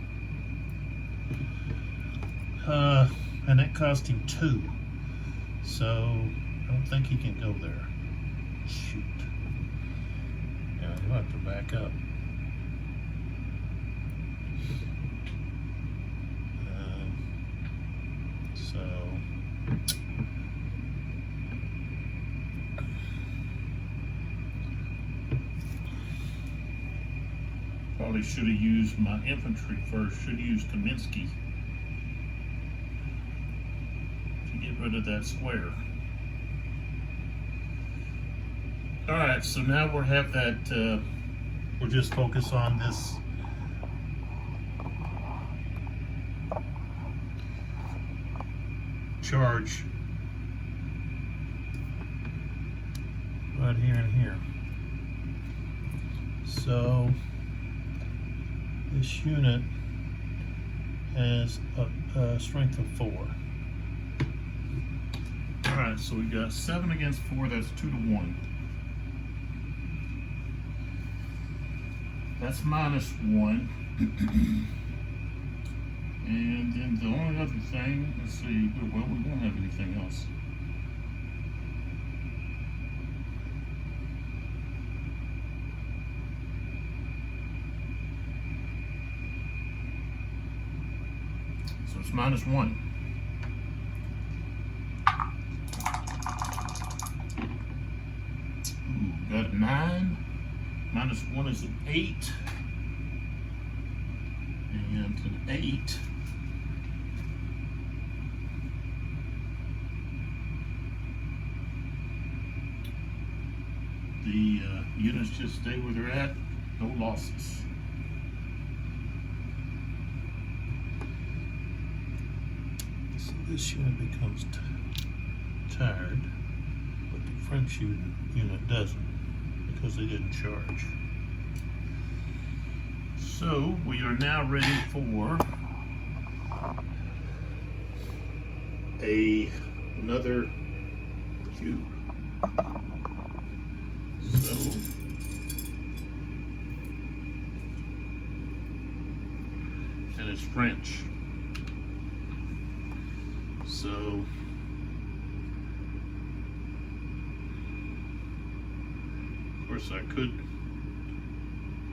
And that cost him 2. So I don't think he can go there. Shoot. Yeah, he'll have to back up. So probably should have used my infantry first. Should have used Kaminsky to get rid of that square. All right, so now we'll have that. We'll just focus on this charge right here and here. So this unit has a strength of 4. Alright, so we got 7 against 4, that's 2 to 1. That's -1. And then the only other thing, let's see, well, we won't have anything else. So it's -1. Ooh, got a 9. -1 is an 8. And an 8. The units just stay where they're at, no losses. So this unit becomes tired, but the French unit doesn't, because they didn't charge. So we are now ready for another cube. So and it's French. So of course I could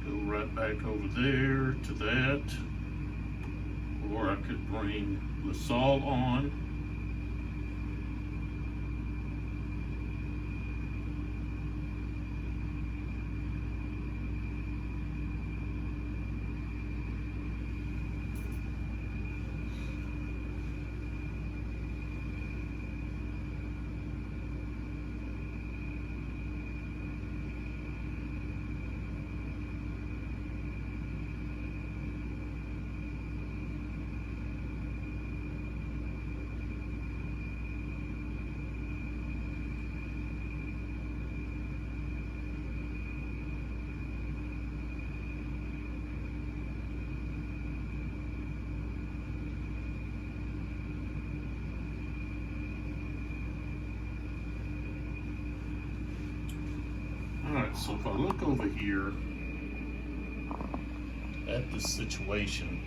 go right back over there to that, or I could bring LaSalle on. So if I look over here at this situation,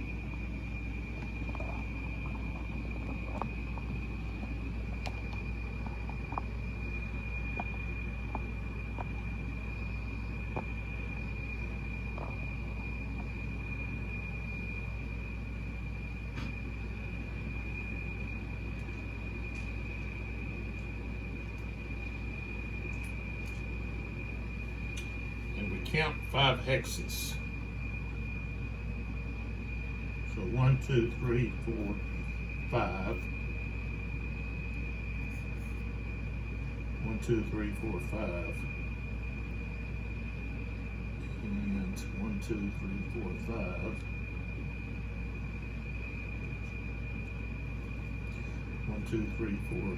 count 5 hexes. So 1, 2, 3, 4, 5. 1, 2, 3, 4, 5. And 1, 2, 3, 4, 5. 1, 2, 3, 4.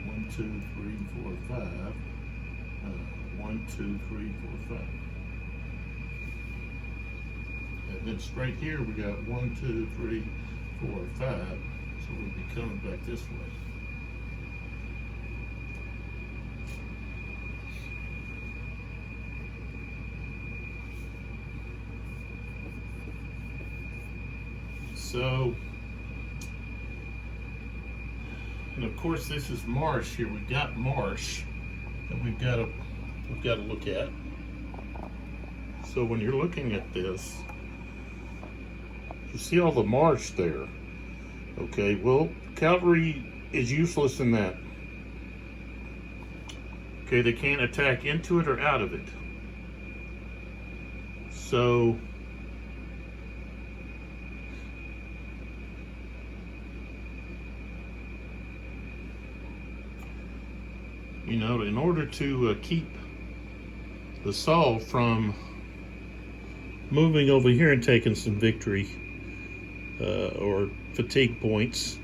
1, 2, 3, 4, 5. 1, 2, 3, 4, 5. And then straight here we got 1, 2, 3, 4, 5. So we'll be coming back this way. So, and of course this is marsh here. We've got marsh that we've got to look at. So when you're looking at this, you see all the marsh there. Okay, well, cavalry is useless in that. Okay, they can't attack into it or out of it. So you know, in order to keep the Saul from moving over here and taking some victory or fatigue points,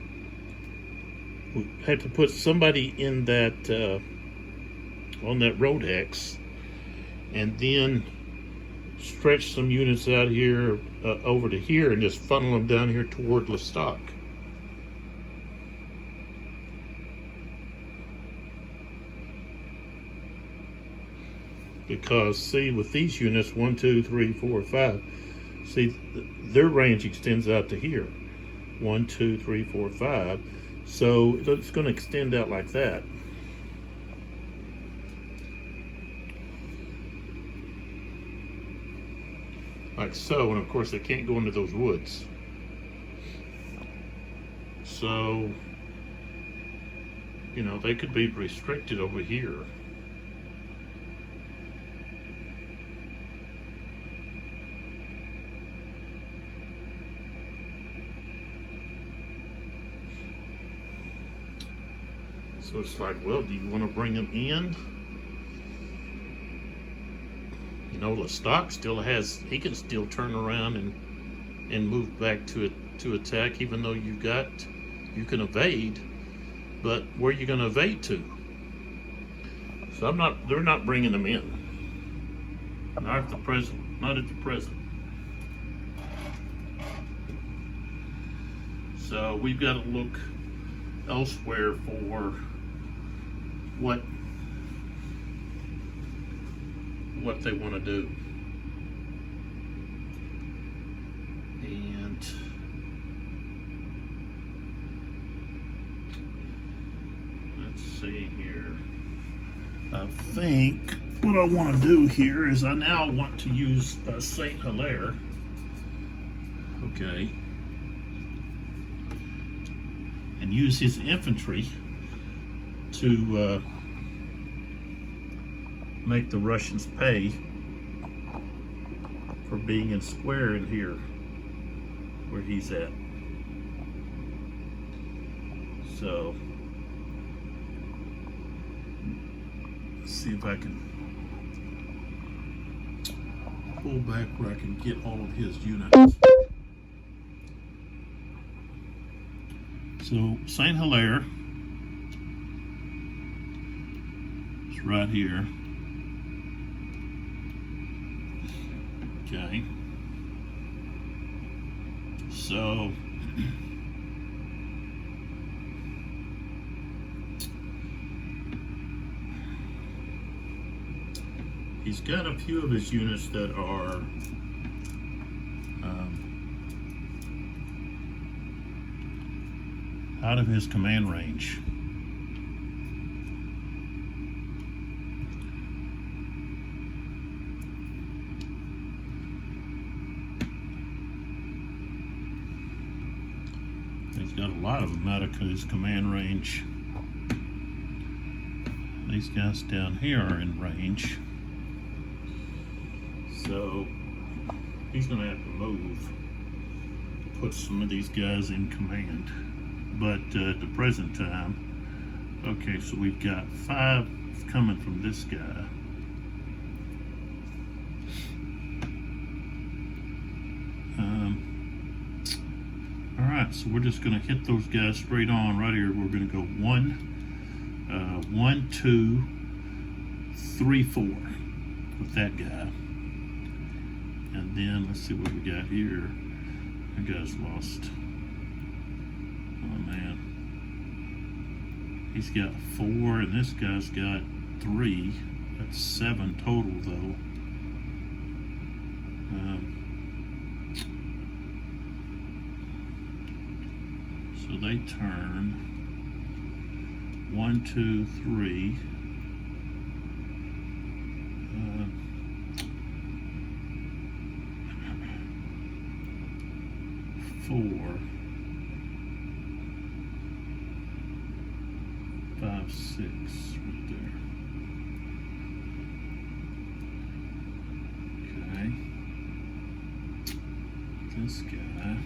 we had to put somebody in that on that road hex, and then stretch some units out here over to here and just funnel them down here toward Lestock. Because see, with these units 1, 2, 3, 4, 5, see their range extends out to here 1, 2, 3, 4, 5, so it's going to extend out like that. Like so, and of course they can't go into those woods. So, you know, they could be restricted over here. So it's like, well, do you want to bring them in? You know, Lestock still has, he can still turn around and move back to attack, even though you can evade, but where are you going to evade to? So they're not bringing them in. Not at the present. So we've got to look elsewhere for what they want to do. And let's see here. I think what I want to do here is I now want to use Saint Hilaire. Okay. And use his infantry to make the Russians pay for being in square in here where he's at. So let's see if I can pull back where I can get all of his units. So Saint Hilaire is right here. Okay. So he's got a few of his units that are out of his command range. He's got a lot of them out of his command range. These guys down here are in range. So he's going to have to move to put some of these guys in command. But at the present time, okay, so we've got 5 coming from this guy. All right, so we're just going to hit those guys straight on right here. We're going to go 1, 2, 3, 4 with that guy. And then let's see what we got here. That guy's lost. Oh man. He's got 4 and this guy's got 3. That's 7 total though. So they turn 1, 2, 3. 4, 5, 6 right there. Okay. This guy.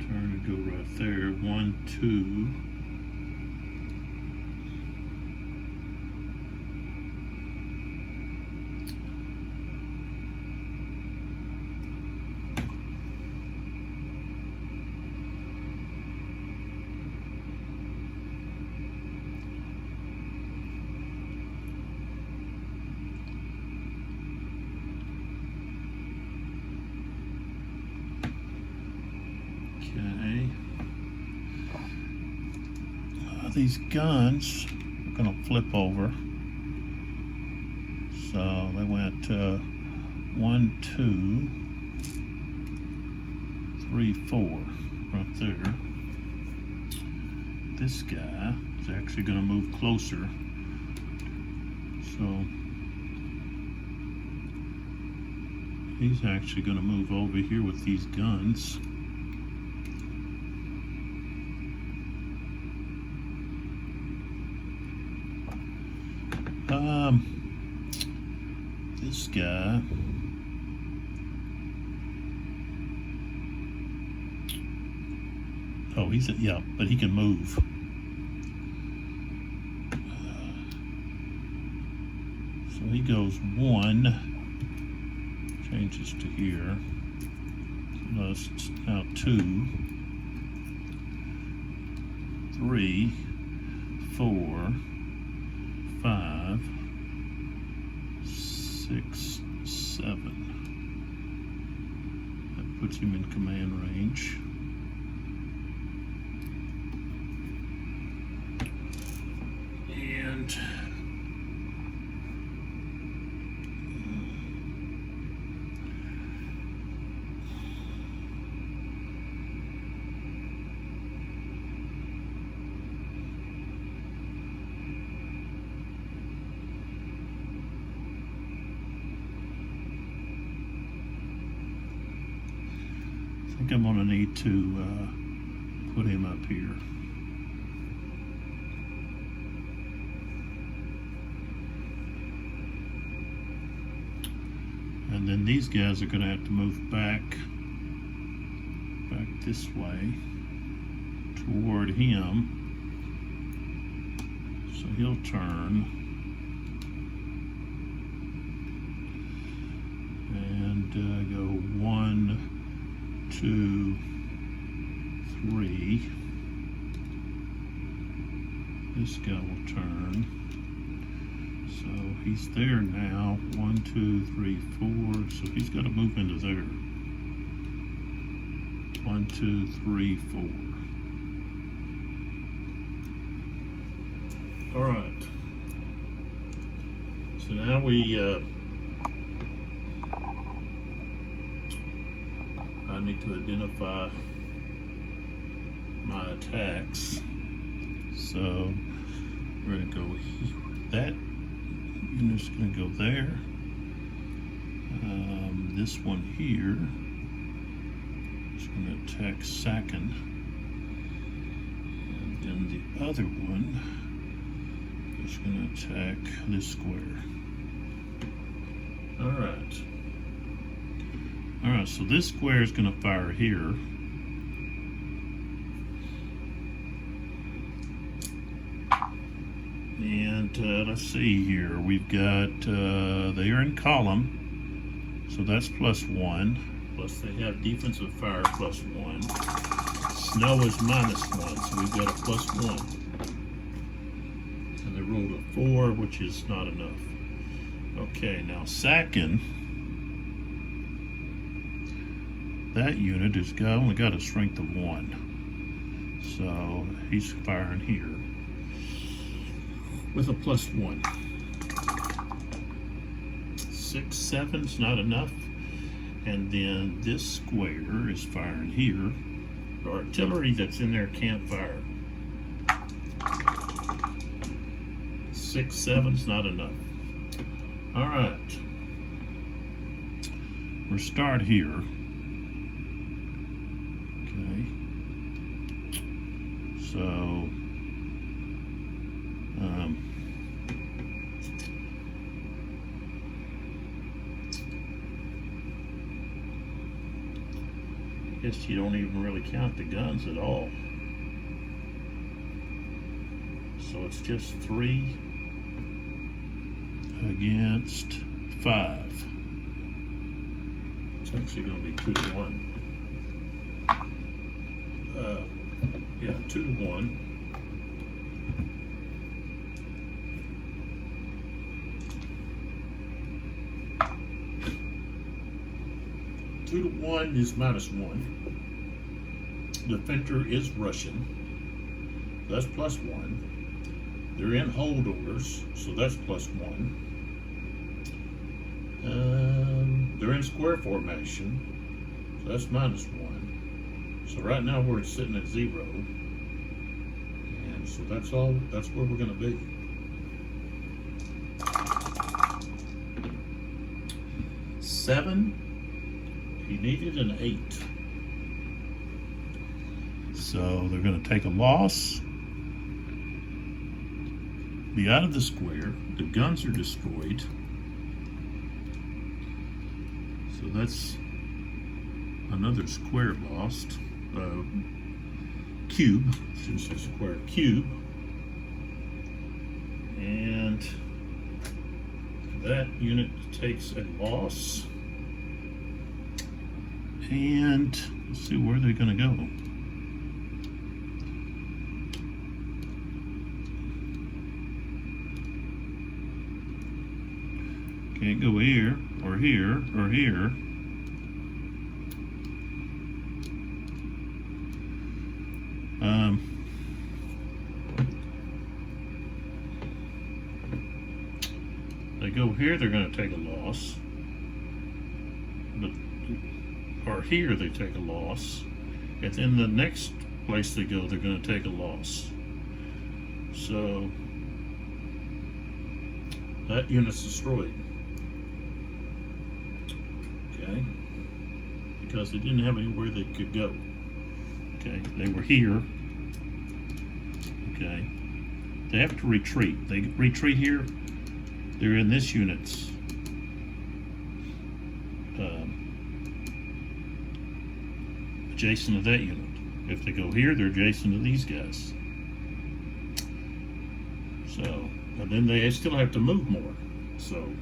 Turn and go right there. 1, 2. Okay. These guns are going to flip over. So they went 1, 2, 3, 4 right there. This guy is actually going to move closer. So he's actually going to move over here with these guns. This guy, oh, yeah, but he can move. So he goes 1, changes to here. So that's now 2, 3, 4, 5, 6, 7. That puts him in command range. And I think I'm going to need to put him up here. And then these guys are going to have to move back this way toward him. So he'll turn. And go 1, 2, 3. This guy will turn. So he's there now. 1, 2, 3, 4. So he's got to move into there. 1, 2, 3, 4. All right. So now I need to identify my attacks. So we're going to go here. That unit's going to go there. This one here is going to attack second. And then the other one is going to attack this square. Alright. Alright, so this square is going to fire here. And let's see here. We've got, they are in column. So that's +1. Plus they have defensive fire +1. Snow is -1, so we've got a +1. And they rolled a 4, which is not enough. Okay, now second, that unit has only got a strength of 1. So he's firing here with a +1. 6, 7's not enough. And then this square is firing here. The artillery that's in there can't fire. 6, 7's not enough. All right. We'll start here. Okay. So, I guess you don't even really count the guns at all. So it's just 3 against 5. It's actually going to be 2 to 1. Yeah, 2 to 1. Two to 1 is -1. defender is Russian. That's +1. They're in hold orders, so that's +1. They're in square formation, so that's -1. So right now we're sitting at 0. And so that's where we're going to be. Seven, he needed an 8. So they're going to take a loss, be out of the square. The guns are destroyed. So that's another square lost. Cube, shouldn't say square, cube. And that unit takes a loss. And let's see where they're going to go. Can't go here, or here, or here. They go here, they're going to take a loss. But, or here, they take a loss. And then the next place they go, they're going to take a loss. So, that unit's destroyed. Okay, because they didn't have anywhere they could go. Okay, they were here. Okay, they have to retreat. They retreat here. They're in this unit's adjacent to that unit. If they go here, they're adjacent to these guys. So, and then they still have to move more. So,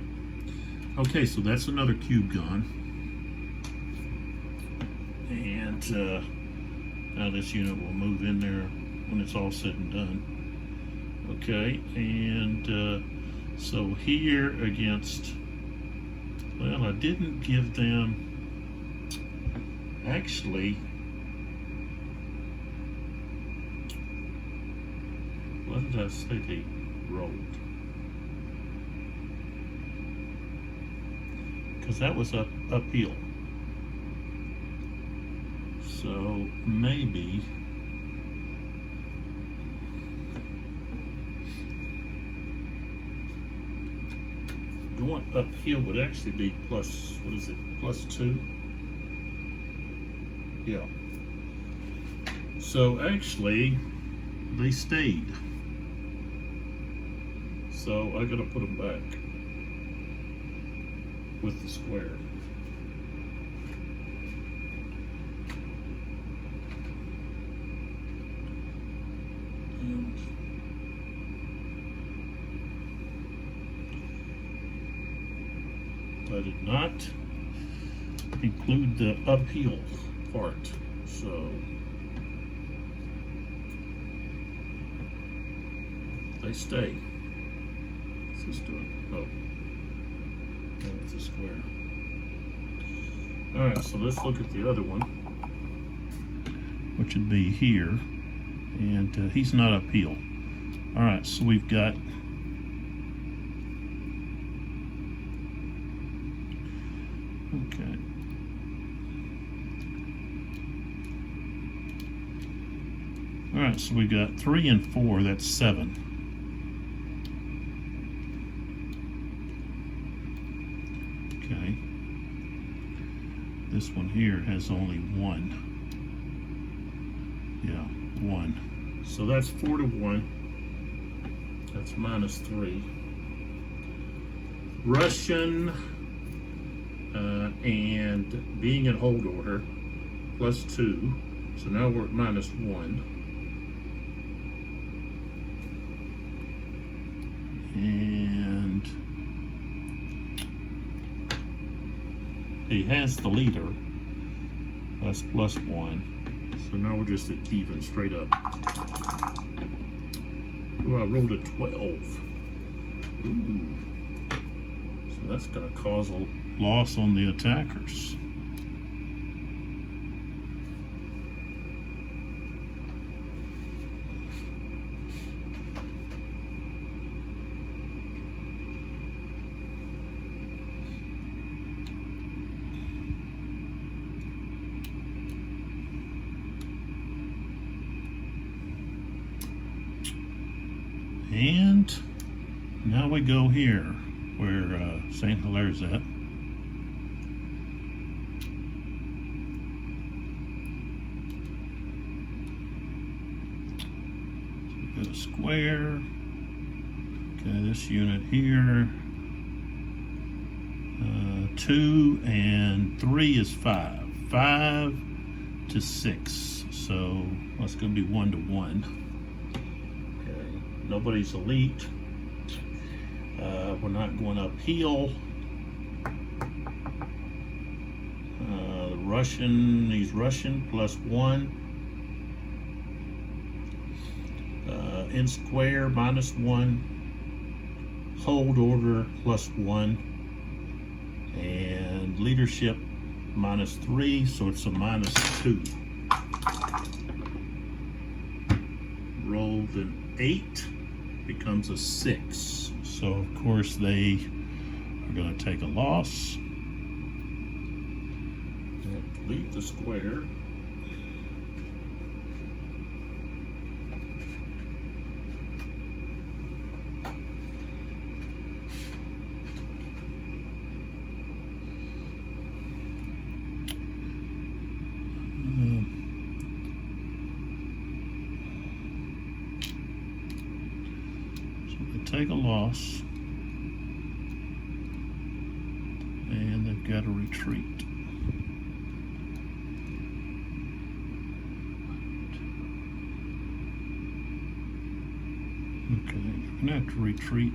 okay, so that's another cube gone. And now this unit will move in there when it's all said and done. Okay, and so here against, well, I didn't give them, actually, what did I say they rolled? Because that was uphill. So maybe going uphill would actually be plus, what is it, +2? Yeah. So actually, they stayed. So I gotta put them back with the square. And I did not include the uphill part, so they stay. What's this doing? Oh, it's a square. All right, so let's look at the other one, which would be here, and he's not uphill. All right, so we've got okay. All right, so we got 3 and 4, that's 7. Okay. This one here has only 1. Yeah, 1. So that's 4 to 1. That's -3. Russian and being in hold order, +2. So now we're at -1. And he has the leader. That's +1. So now we're just at even, straight up. Ooh, I rolled a 12. Ooh. So that's going to cause a loss on the attackers. And now we go here where St. Hilaire's at. So we got a square. Okay, this unit here. 2 and 3 is 5. 5 to 6. So that's going to be 1 to 1. Okay, nobody's elite. We're not going uphill. Russian, he's Russian, +1. In square, -1. Hold order, +1. And leadership, -3, so it's a -2. Rolled an 8, becomes a 6. So of course they are going to take a loss. Leave the square. Take a loss, and they've got to retreat. Okay, you're gonna have to retreat.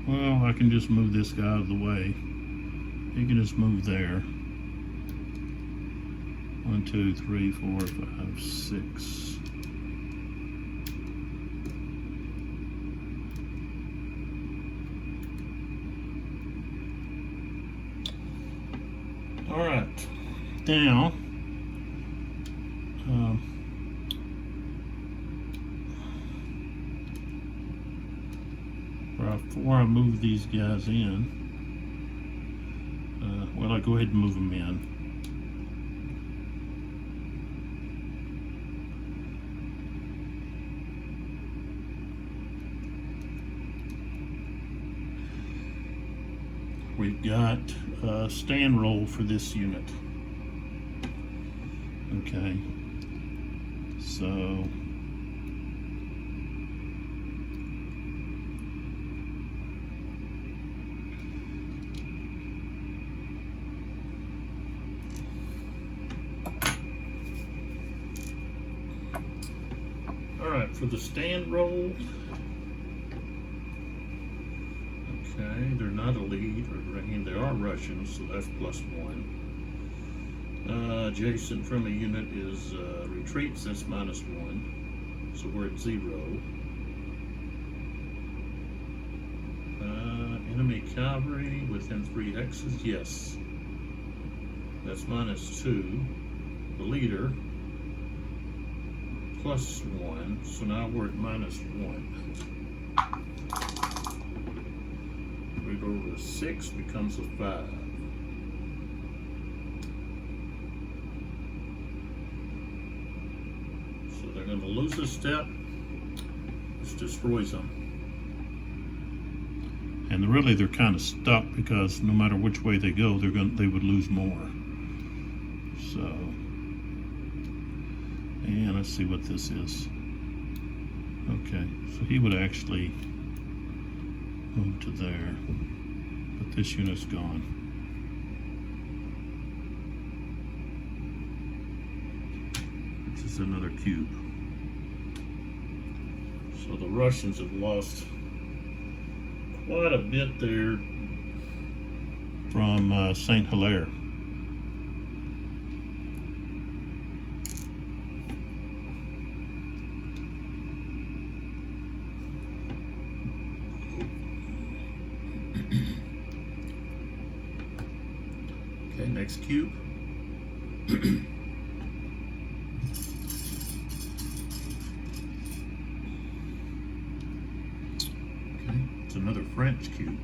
Well, I can just move this guy out of the way. You can just move there. 1, 2, 3, 4, 5, 6. All right. Now, before I move these guys in, well, I'll go ahead and move them in. We've got a stand roll for this unit. Okay, so all right, for the stand roll. Okay, they're not elite or green. They are Russian, so that's +1. Adjacent from a unit is retreats, that's -1. So we're at 0. Enemy cavalry within 3 hexes, yes. That's -2. The leader, +1. So now we're at -1. We go over to 6, becomes a 5. So they're going to lose a step. This destroys them. And really, they're kind of stuck because no matter which way they go, they would lose more. So, and let's see what this is. Okay, so he would actually move to there, but this unit's gone. This is another cube. So the Russians have lost quite a bit there from St. Hilaire. Okay, next cube. It's another French cube.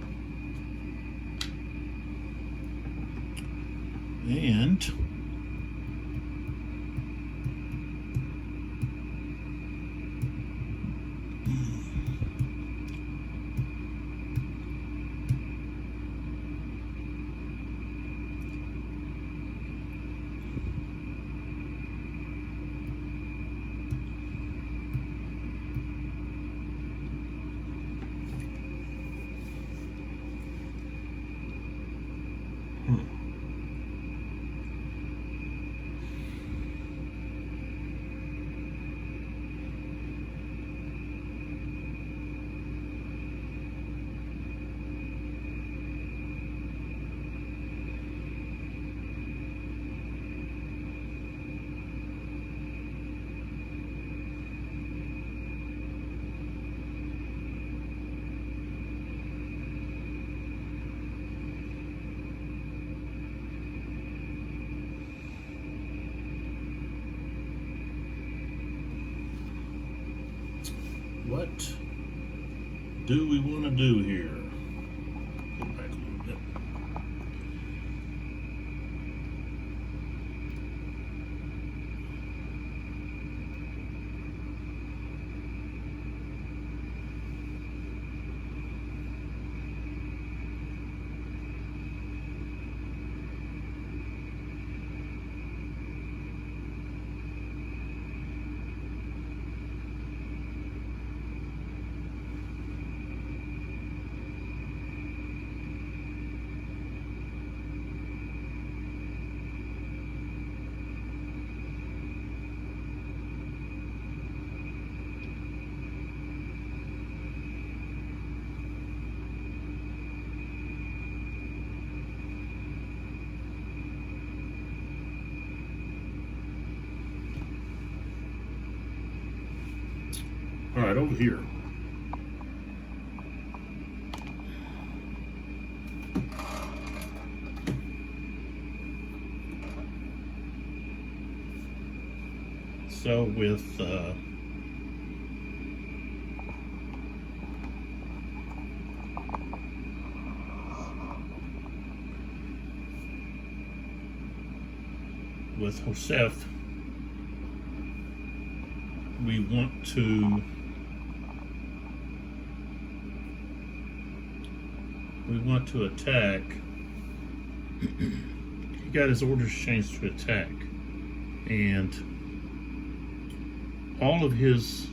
And What do we want to do here? Go back a little bit. All right, over here. So with Joseph, we want to attack. He got his orders changed to attack, and all of his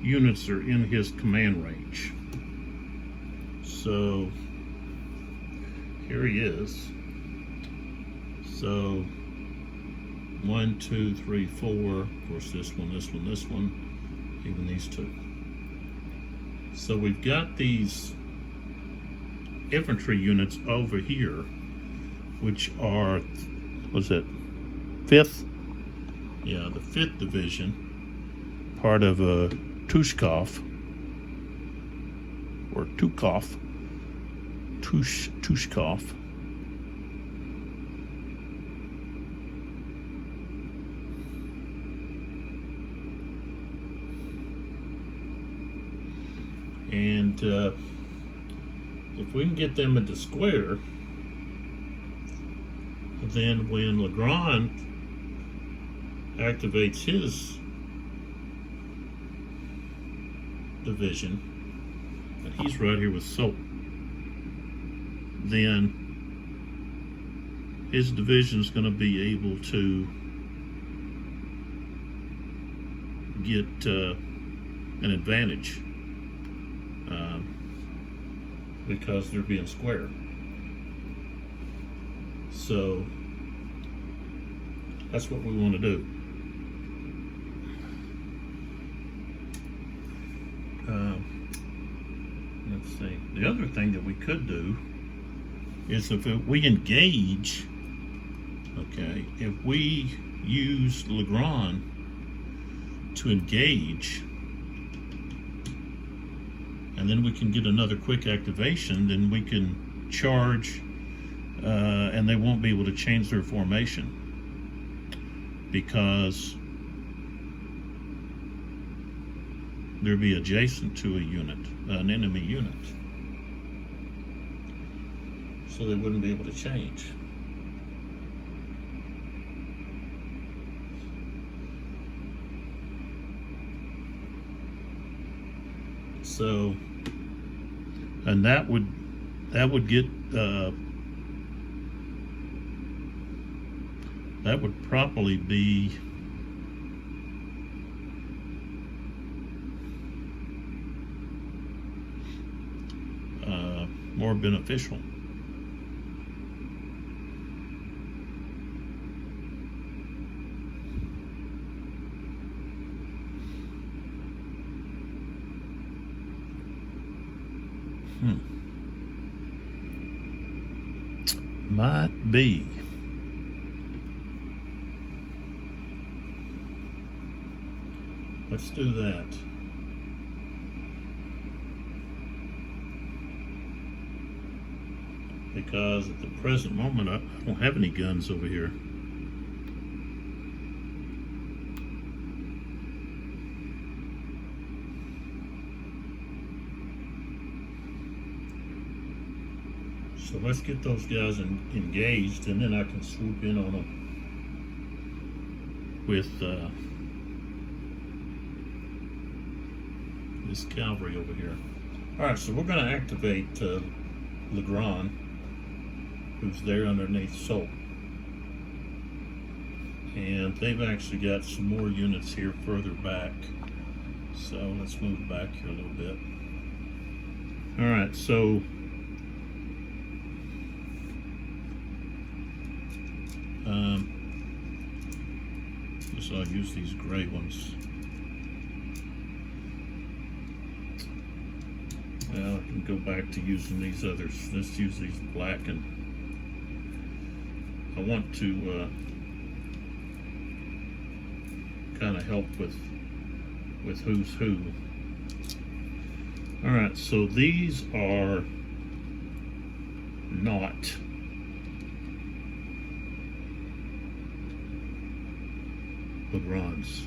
units are in his command range. So here he is. So 1, 2, 3, 4. Of course, this one, even these two. So we've got these infantry units over here, which are, what's that, 5th? Yeah, the 5th Division, part of Tushkov, or Tushkov. And if we can get them into square, then when Legrand activates his division, and he's right here with Soap, then his division is going to be able to get an advantage because they're being square. So that's what we want to do. Let's see. The other thing that we could do is if we engage, okay, if we use Legrand to engage, and then we can get another quick activation, then we can charge, and they won't be able to change their formation because they'll be adjacent to a unit, an enemy unit. So they wouldn't be able to change. So, and that would get that would probably be more beneficial. Might be. Let's do that. Because at the present moment, I don't have any guns over here. So let's get those guys engaged, and then I can swoop in on them with this cavalry over here. All right, so we're going to activate Legrand, who's there underneath Soap. And they've actually got some more units here further back. So let's move back here a little bit. All right, so guess I'll use these gray ones. Now I can go back to using these others. Let's use these black, and I want to kind of help with who's who. All right, so these are not Legrand's.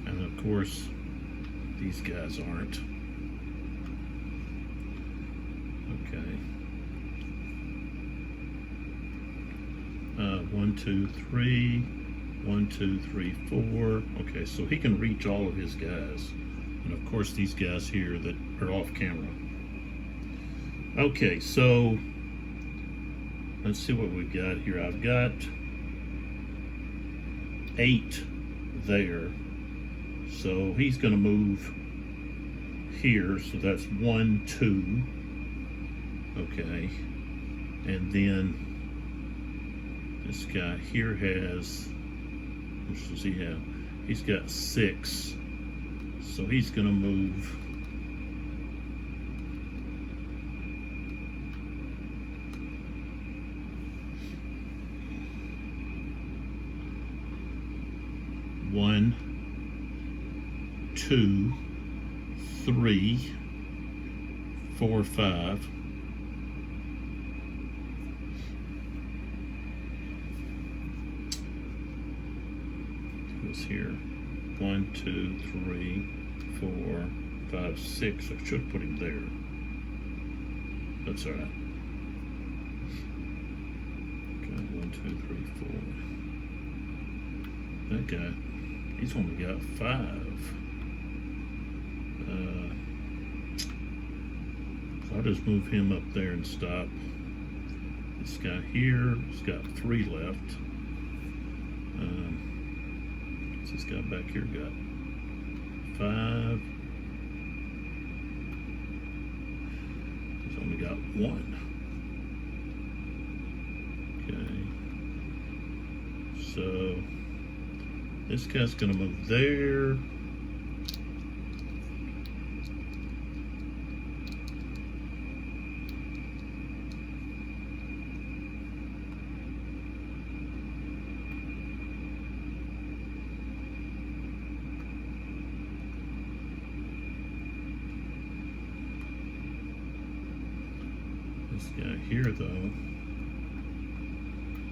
And of course, these guys aren't. Okay. 1, 2, 3. 1, 2, 3, 4. Okay, so he can reach all of his guys. And of course these guys here that are off camera. Okay, so let's see what we've got here. I've got 8 there. So he's going to move here. So that's 1, 2. Okay. And then this guy here has, which does he have? He's got 6. So he's going to move one, 2, 3, 4, 5. Here 1, 2, 3, 4, 5, 6. I should put him there. That's all right. Okay, 1, 2, 3, 4. That guy, he's only got 5. So I'll just move him up there and stop. This guy here has got 3 left. This guy back here got 5. He's only got 1. Okay. So this guy's going to move there. This guy here, though,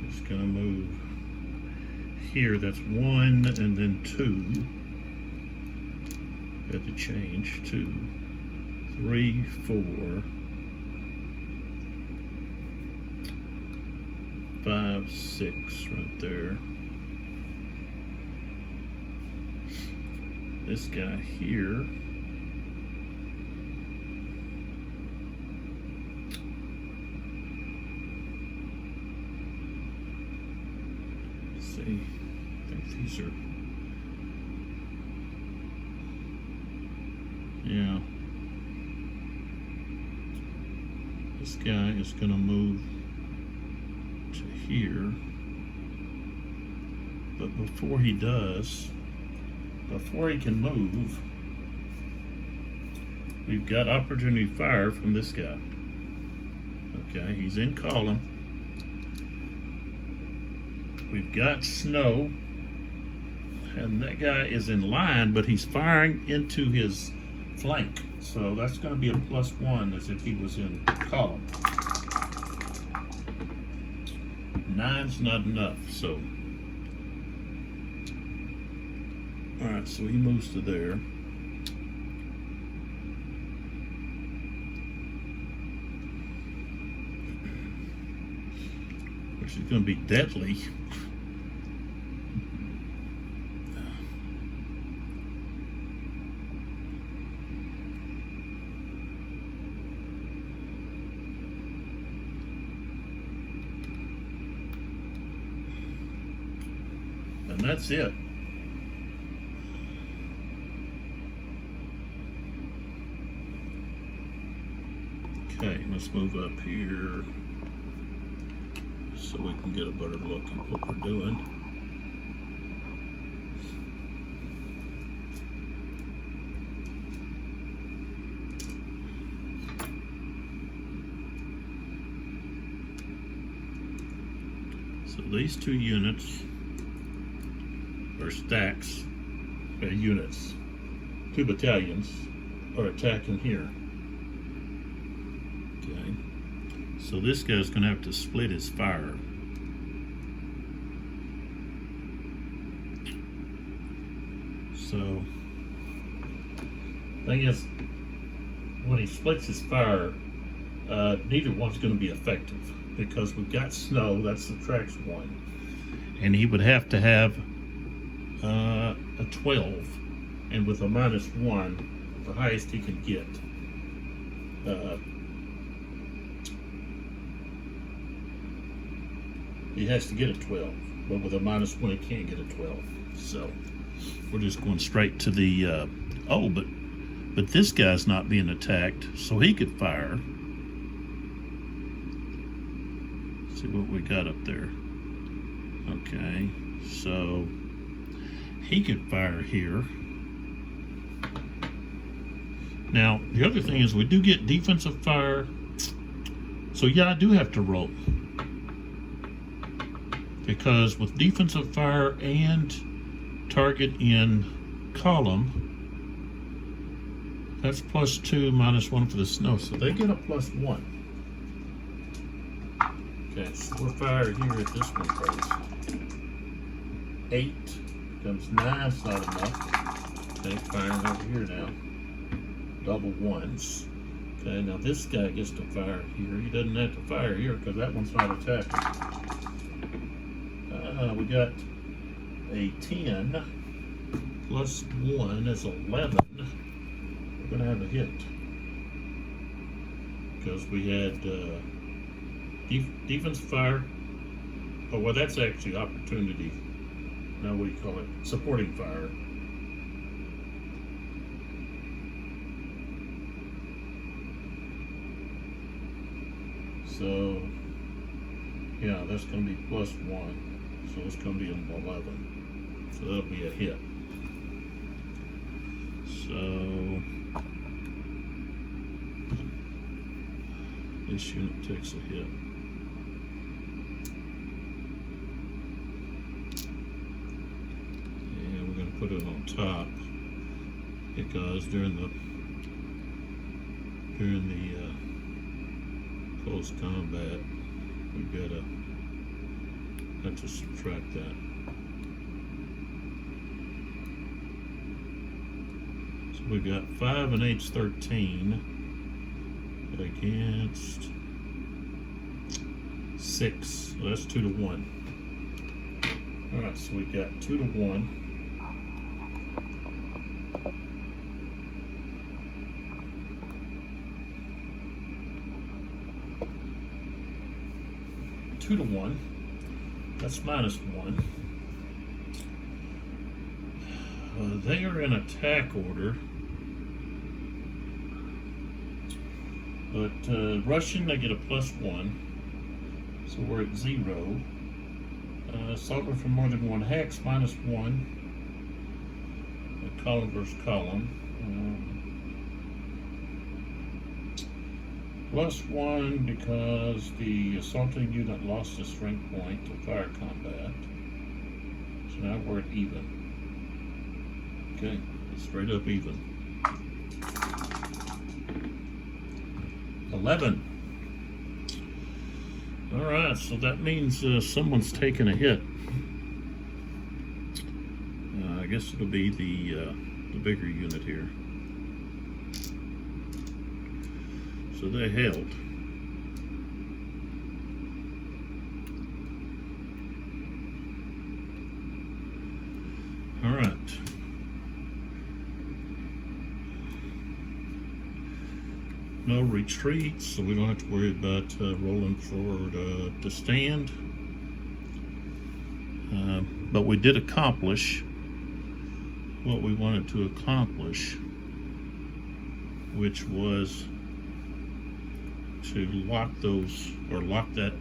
is going to move here. That's 1 and then 2. Had to change 2, 3, 4, 5, 6 right there. This guy here. I think these are, yeah. This guy is going to move to here. But before he does, before he can move, we've got opportunity fire from this guy. Okay, he's in column. We've got snow, and that guy is in line, but he's firing into his flank. So that's going to be a +1 as if he was in column. 9's not enough, so. All right, so he moves to there. Which is going to be deadly. And that's it. Okay, let's move up here so we can get a better look at what we're doing. So these two units or stacks, units, 2 battalions are attacking here. Okay, so this guy's going to have to split his fire. So, thing is, when he splits his fire, neither one's going to be effective because we've got snow, that subtracts 1. And he would have to have a 12, and with a -1, the highest he can get. He has to get a 12, but with a -1 he can't get a 12. So we're just going straight to the oh, but this guy's not being attacked, so he could fire. Let's see what we got up there. Okay, so he could fire here. Now, the other thing is we do get defensive fire. So yeah, I do have to roll. Because with defensive fire and target in column, that's +2, -1 for the snow. So they get a +1. Okay, so we'll fire here at this one first. 8 becomes 9, it's not enough. Okay, firing over here now. Double 1s. Okay, now this guy gets to fire here. He doesn't have to fire here because that one's not attacking. We got a 10 +1 is 11. We're going to have a hit because we had defense fire. Oh, well, that's actually opportunity. Now, what do you call it? Supporting fire. So, yeah, that's going to be +1. So it's going to be an 11. So that'll be a hit. So this unit takes a hit. And we're going to put it on top because during the close combat, we've got to have to subtract that. So we've got 5 and 8's 13 against 6. So that's 2 to 1. All right, so we got 2 to 1. Two to 1. That's -1. They are in attack order. But Russian, they get a +1, so we're at 0. Solver from more than one hex, -1. Column versus column. +1 because the assaulting unit lost a strength point to fire combat. So now we're at even. Okay, straight up even. 11. Alright, so that means someone's taken a hit. I guess it'll be the bigger unit here. So they held. All right. No retreat, so we don't have to worry about rolling forward to stand. But we did accomplish what we wanted to accomplish, which was to lock those, or lock that,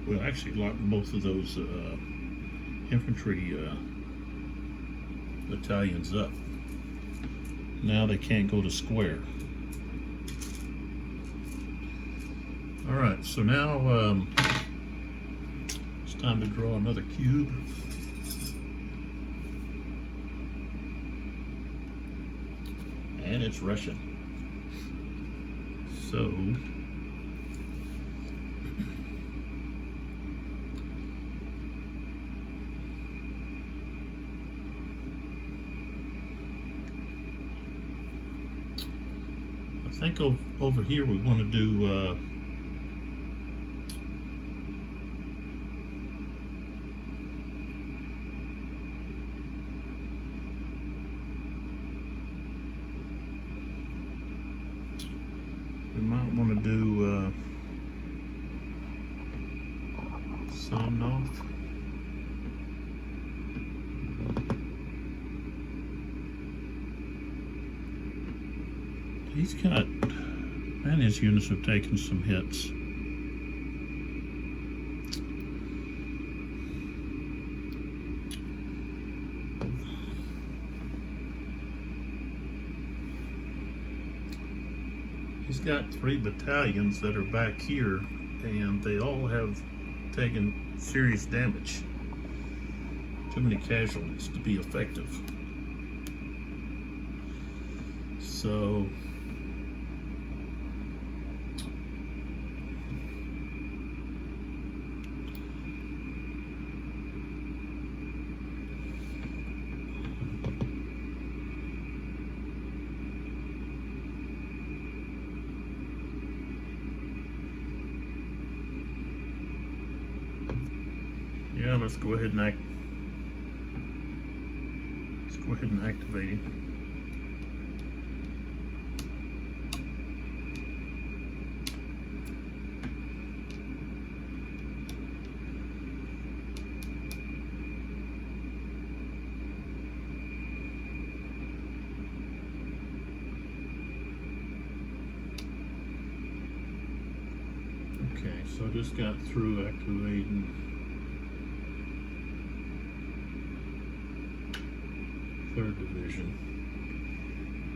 well, actually lock both of those infantry battalions up. Now they can't go to square. All right, so now it's time to draw another cube. And it's Russian. So I think over here we want to do we might want to do Somnov. He's got, and his units have taken some hits. He's got 3 battalions that are back here, and they all have taken serious damage. Too many casualties to be effective. So yeah, let's go ahead and activate him. Okay, so I just got through activating 3rd Division,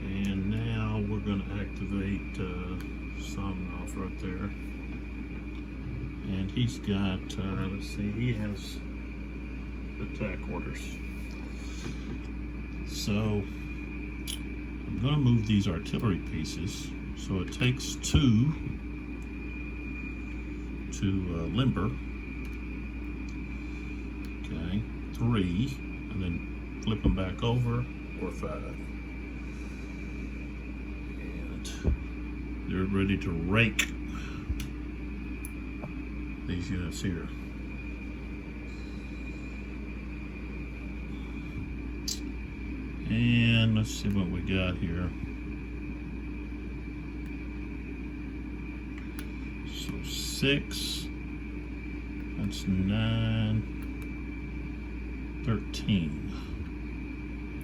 and now we're going to activate Somnov right there, and he's got let's see, he has attack orders. So I'm going to move these artillery pieces, so it takes 2 to limber, okay, 3, and then flip them back over, or 5. And they're ready to rake these units here. And let's see what we got here. So 6, that's 9, 13.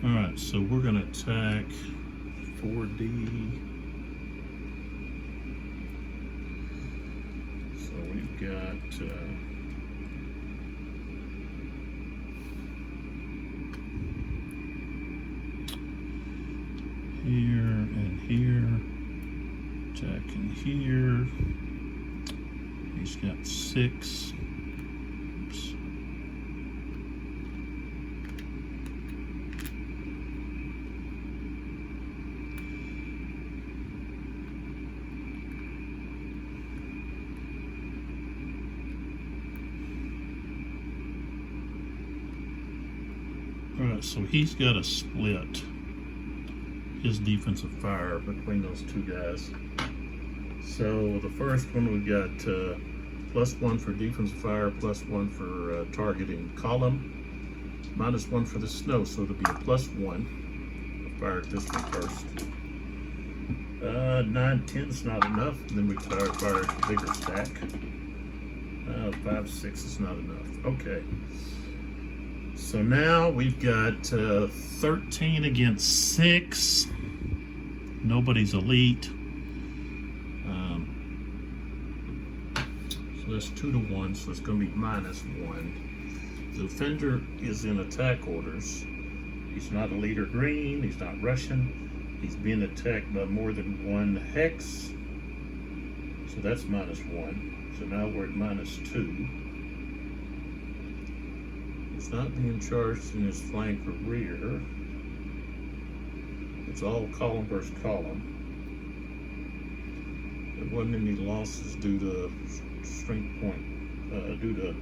All right, so we're going to attack 4D. we've got here and here, Jack in here. He's got 6. Oops. All right, so he's got a split his defensive fire between those two guys. So the first one we've got +1 for defensive fire, +1 for targeting column, -1 for the snow, so it'll be a +1. I'll fire this one first. 9, 10's not enough. Then we fire a bigger stack. 5, 6 is not enough. Okay. So now we've got 13 against 6. Nobody's elite. So that's 2 to 1, so it's going to be -1. The offender is in attack orders. He's not elite or green. He's not Russian. He's being attacked by more than 1 hex. So that's -1. So now we're at -2. It's not being charged in his flank or rear. It's all column versus column. There wasn't any losses due to strength point, due to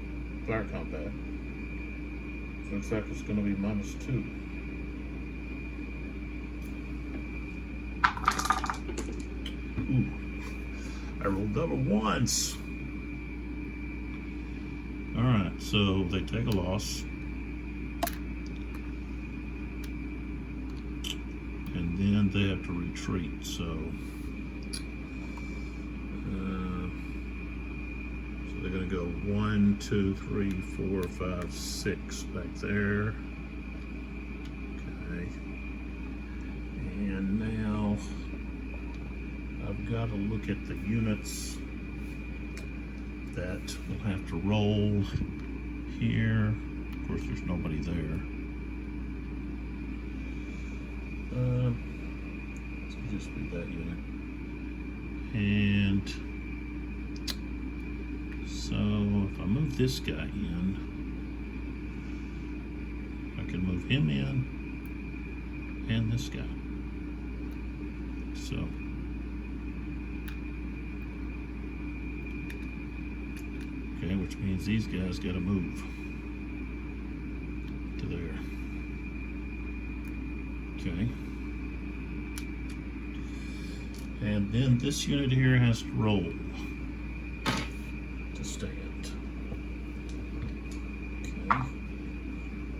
fire combat. So looks like it's going to be -2. Ooh, I rolled double ones. All right, so they take a loss. And then they have to retreat, so they're going to go 1, 2, 3, 4, 5, 6 back there. Okay. And now I've got to look at the units that will have to roll here. Of course, there's nobody there. So just be that unit. And so if I move this guy in, I can move him in and this guy. So okay, which means these guys got to move to there. Okay. And then this unit here has to roll to stand. Okay.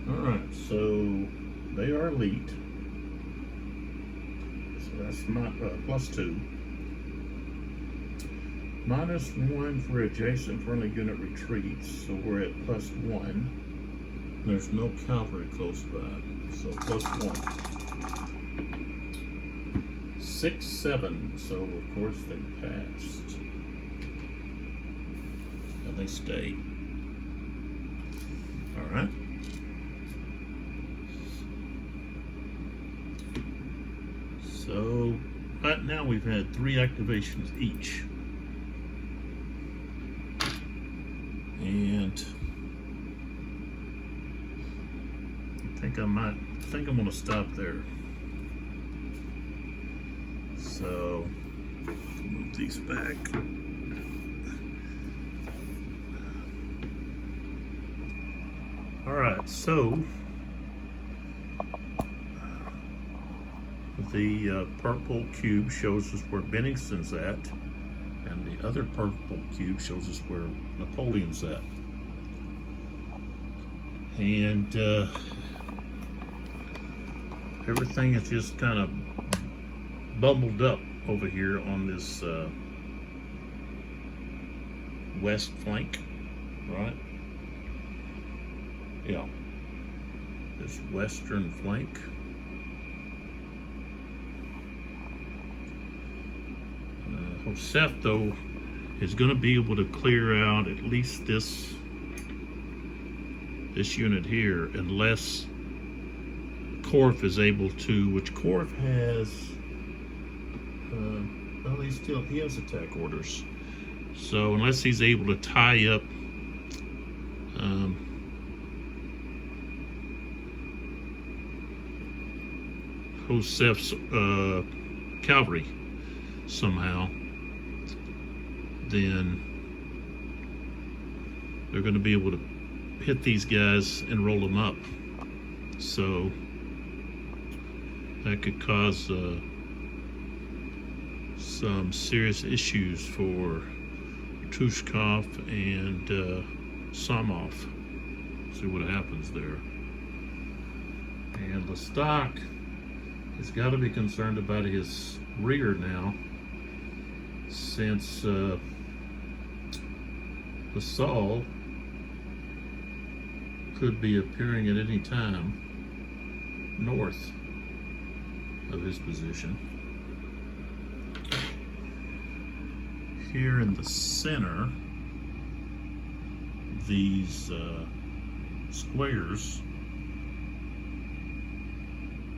Alright, so they are elite. So that's my +2. -1 for adjacent friendly unit retreats, so we're at +1. There's no cavalry close by, so +1. 6, 7, so of course they passed. And they stayed. Alright. So right now we've had 3 activations each. And I think I'm going to stop there. So move these back. All right, so the purple cube shows us where Bennington's at, and the other purple cube shows us where Napoleon's at. And everything is just kind of bubbled up over here on this west flank, right? Yeah, this western flank. Joseph, though, is going to be able to clear out at least this unit here, unless Korf is able to, which Korf has, well, he has attack orders. So unless he's able to tie up Josef's cavalry somehow, then they're going to be able to hit these guys and roll them up. So that could cause some serious issues for Tushkov and Samov. See what happens there. And Lestak has got to be concerned about his rear now, since the Sol could be appearing at any time north of his position. Here in the center, these squares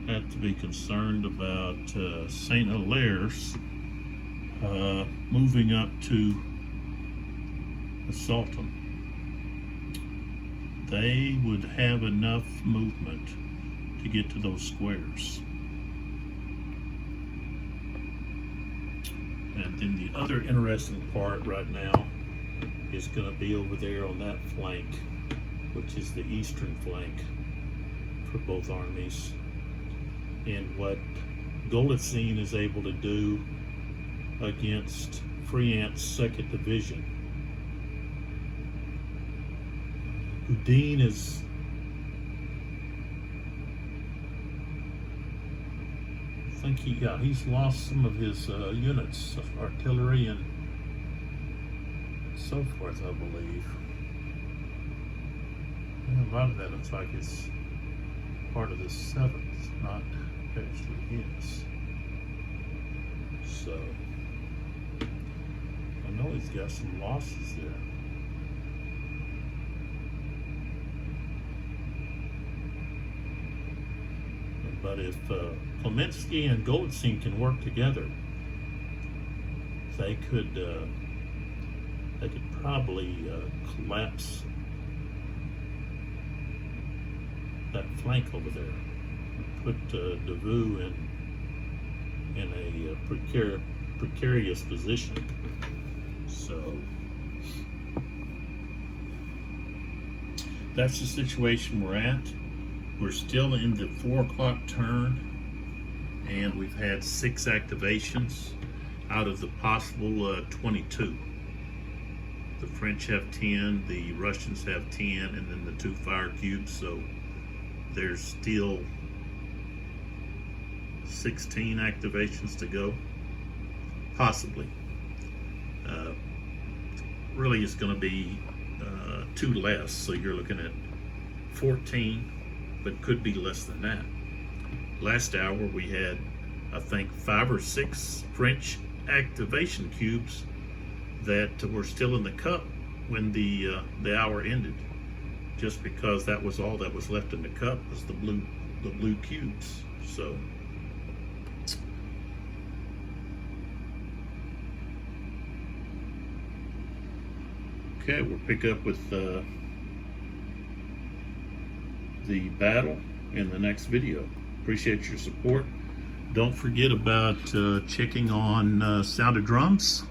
have to be concerned about St. Hilaire's moving up to the Sultan. They would have enough movement to get to those squares. And then the other interesting part right now is going to be over there on that flank, which is the eastern flank for both armies. And what Golitsyn is able to do against Friant's 2nd Division. Udine is he's lost some of his units, artillery and so forth, I believe. And a lot of that looks like it's part of the 7th, not actually his. So I know he's got some losses there. But if Klemensky and Golitsyn can work together, they could probably collapse that flank over there, and put Davout in a precarious position. So that's the situation we're at. We're still in the 4 o'clock turn, and we've had 6 activations out of the possible 22. The French have 10, the Russians have 10, and then the 2 fire cubes. So there's still 16 activations to go, possibly. Really, it's going to be 2 less, so you're looking at 14. But could be less than that. Last hour we had, I think, 5 or 6 French activation cubes that were still in the cup when the hour ended, just because that was all that was left in the cup was the blue cubes. So okay, we'll pick up with the battle in the next video. Appreciate your support. Don't forget about checking on Sound of Drums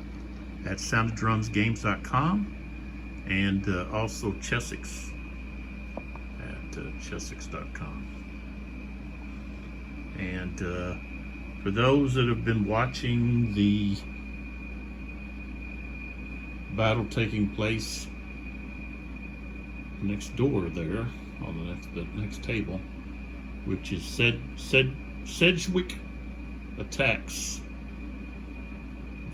at soundoffdrumsgames.com, and also Chessex at chessex.com. And for those that have been watching the battle taking place next door there, on the next table, which is Sedgwick Attacks,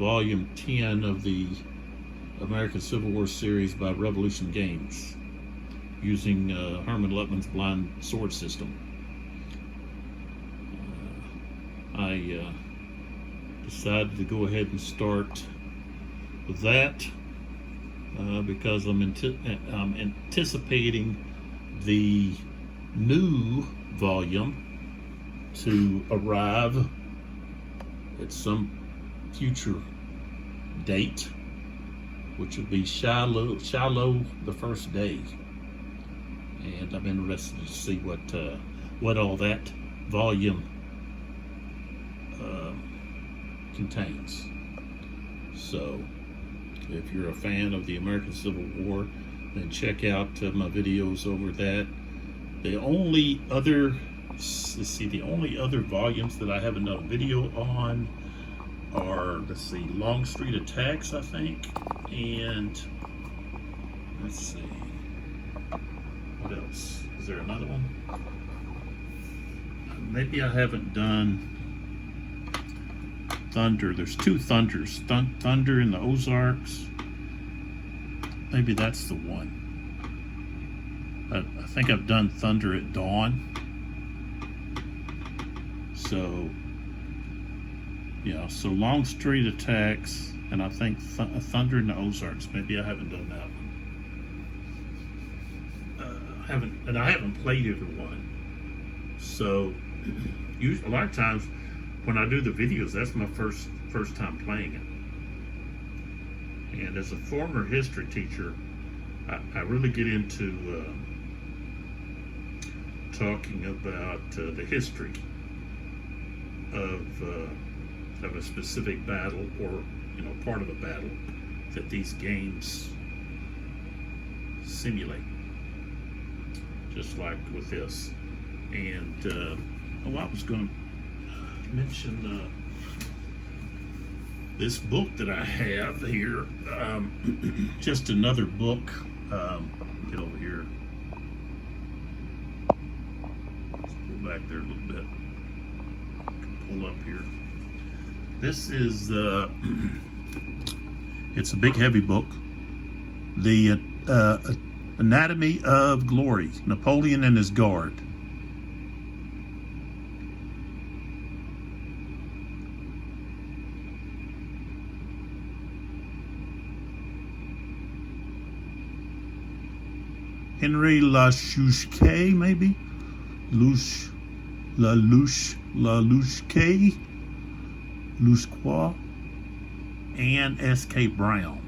Volume 10 of the American Civil War series by Revolution Games, using Herman Luttman's blind sword system. I decided to go ahead and start with that because I'm anticipating the new volume to arrive at some future date, which will be Shiloh the first day, and I'm interested to see what all that volume contains. So if you're a fan of the American Civil War, then check out my videos over that. The only other volumes that I haven't done a video on are, Longstreet Attacks, I think, and let's see, what else? Is there another one? Maybe I haven't done Thunder. There's two Thunders. Thunder in the Ozarks. Maybe that's the one. I think I've done Thunder at Dawn. So, yeah, so Longstreet Attacks, and I think Thunder in the Ozarks. Maybe I haven't done that one. I haven't played either one. So, a lot of times when I do the videos, that's my first time playing it. And as a former history teacher, I really get into talking about the history of a specific battle, or part of a battle that these games simulate, just like with this. And I was going to mention this book that I have here, just another book. Get over here. Let's pull back there a little bit. Pull up here. This is it's a big heavy book. The Anatomy of Glory, Napoleon and His Guard. Henry Lashuske, maybe? Lusquois, and S.K. Brown.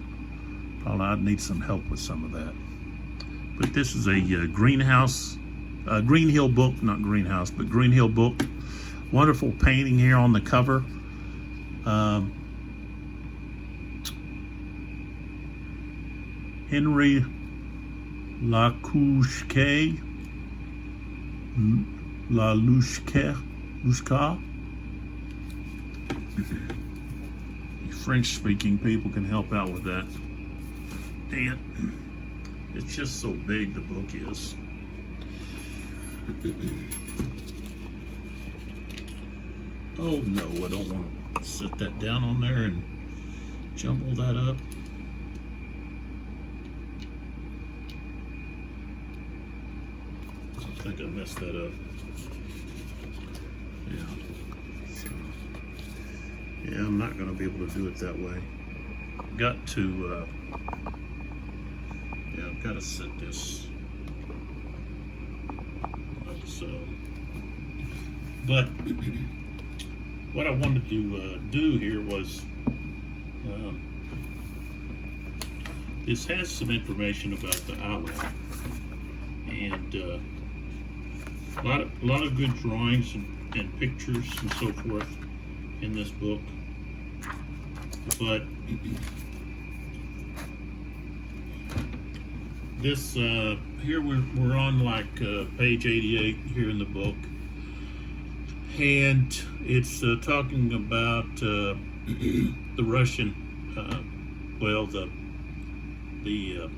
Probably I'd need some help with some of that. But this is a Green Hill book, not greenhouse, but Green Hill book. Wonderful painting here on the cover. Henry Lusca. French-speaking people can help out with that. And it's just so big, the book is. Oh no, I don't want to set that down on there and jumble that up. I think I messed that up. Yeah. So, yeah, I'm not going to be able to do it that way. I've got to set this like so. But what I wanted to do here was, this has some information about the Eylau, and a lot of good drawings and pictures and so forth in this book. But this here we're on like page 88 here in the book, and it's talking about the Russian, the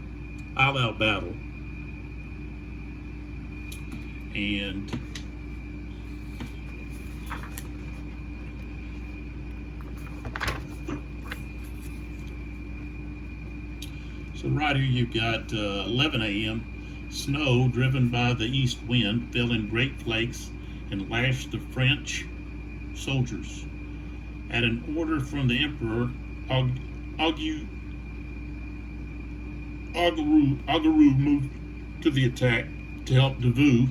Eylau battle, and so right here you've got 11 a.m. Snow driven by the east wind fell in great flakes and lashed the French soldiers. At an order from the Emperor Augereau moved to the attack to help Davout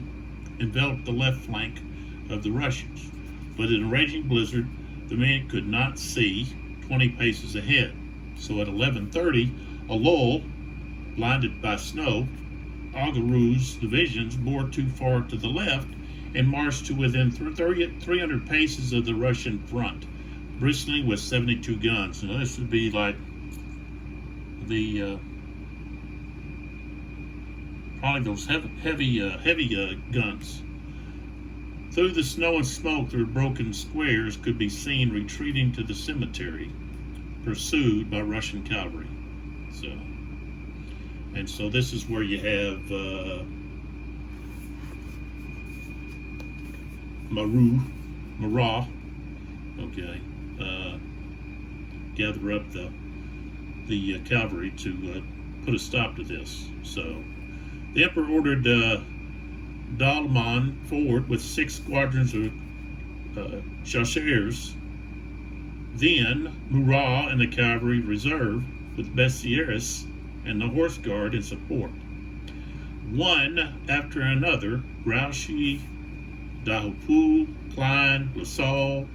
envelop the left flank of the Russians. But in a raging blizzard, the man could not see 20 paces ahead. So at 11:30, a lull, blinded by snow, Augereau's divisions bore too far to the left and marched to within 300 paces of the Russian front, bristling with 72 guns. Now this would be like the probably those heavy guns. Through the snow and smoke, their broken squares could be seen retreating to the cemetery, pursued by Russian cavalry. So this is where you have Marat, okay, gather up the cavalry to put a stop to this. So the emperor ordered Dalman forward with 6 squadrons of chasseurs. Then Murat and the cavalry reserve with Bessieres and the horse guard in support. One after another, Grouchy, Dahoupou, Klein, Lasalle,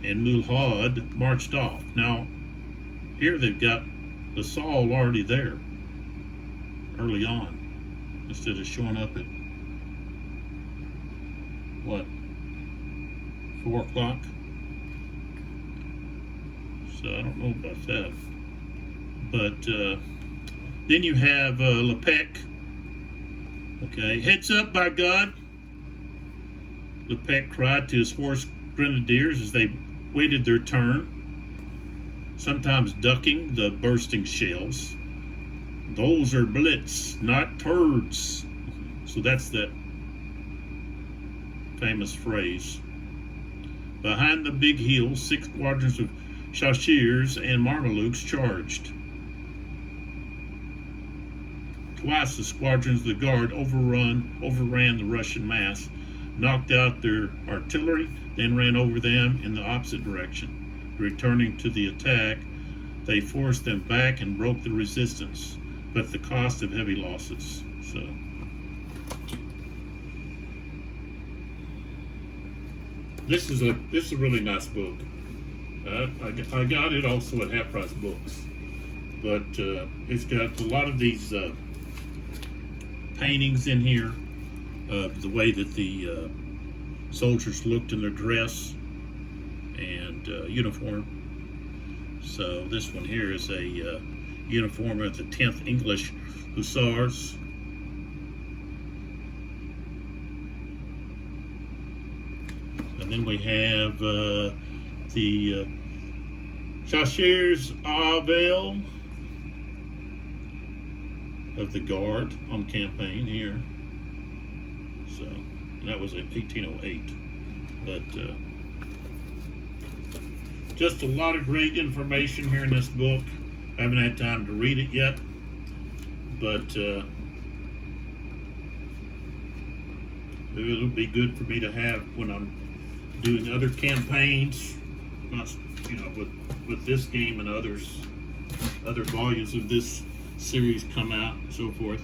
and Mulhad marched off. Now, here they've got Lasalle already there early on, instead of showing up at, 4 o'clock? So I don't know about that. But then you have Lepec. Okay, heads up, by God, Lepec cried to his horse grenadiers as they waited their turn, sometimes ducking the bursting shells. Those are blitz, not turds. So that's that famous phrase. Behind the big hill, 6 squadrons of chasseurs and Mamelukes charged. Twice the squadrons of the guard overran the Russian mass, knocked out their artillery, then ran over them in the opposite direction. Returning to the attack, they forced them back and broke the resistance, but at the cost of heavy losses. So this is a really nice book. I got it also at Half Price Books, but it's got a lot of these paintings in here of the way that the soldiers looked in their dress and uniform. So this one here is a uniform of the 10th English Hussars. And then we have the Chasseurs Avel of the Guard on campaign here. So that was in 1808. But just a lot of great information here in this book. I haven't had time to read it yet, but it'll be good for me to have when I'm doing other campaigns, with this game and other volumes of this series come out and so forth.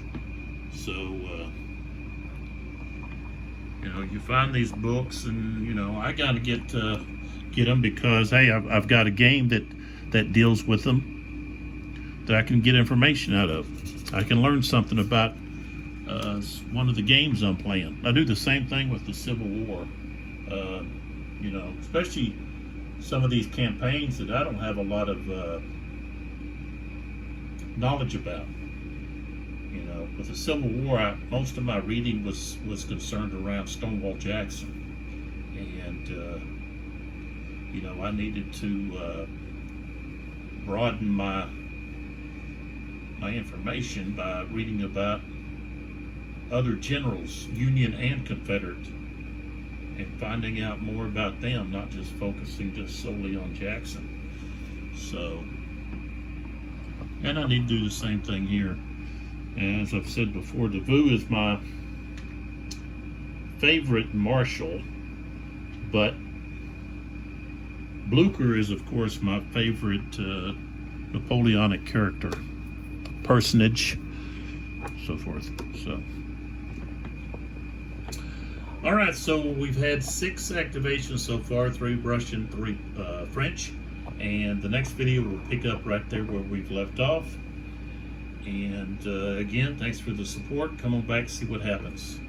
So you find these books, and I got to get them because hey, I've got a game that deals with them that I can get information out of. I can learn something about one of the games I'm playing. I do the same thing with the Civil War. Especially some of these campaigns that I don't have a lot of knowledge about. With the Civil War, most of my reading was concerned around Stonewall Jackson, and I needed to broaden my information by reading about other generals, Union and Confederate, and finding out more about them, not just focusing just solely on Jackson. So, and I need to do the same thing here. And as I've said before, Davout is my favorite marshal, but Blucher is, of course, my favorite Napoleonic character, personage. so forth. So, all right, so we've had 6 activations so far, 3 Russian, 3 French, and the next video will pick up right there where we've left off. And again, thanks for the support. Come on back, see what happens.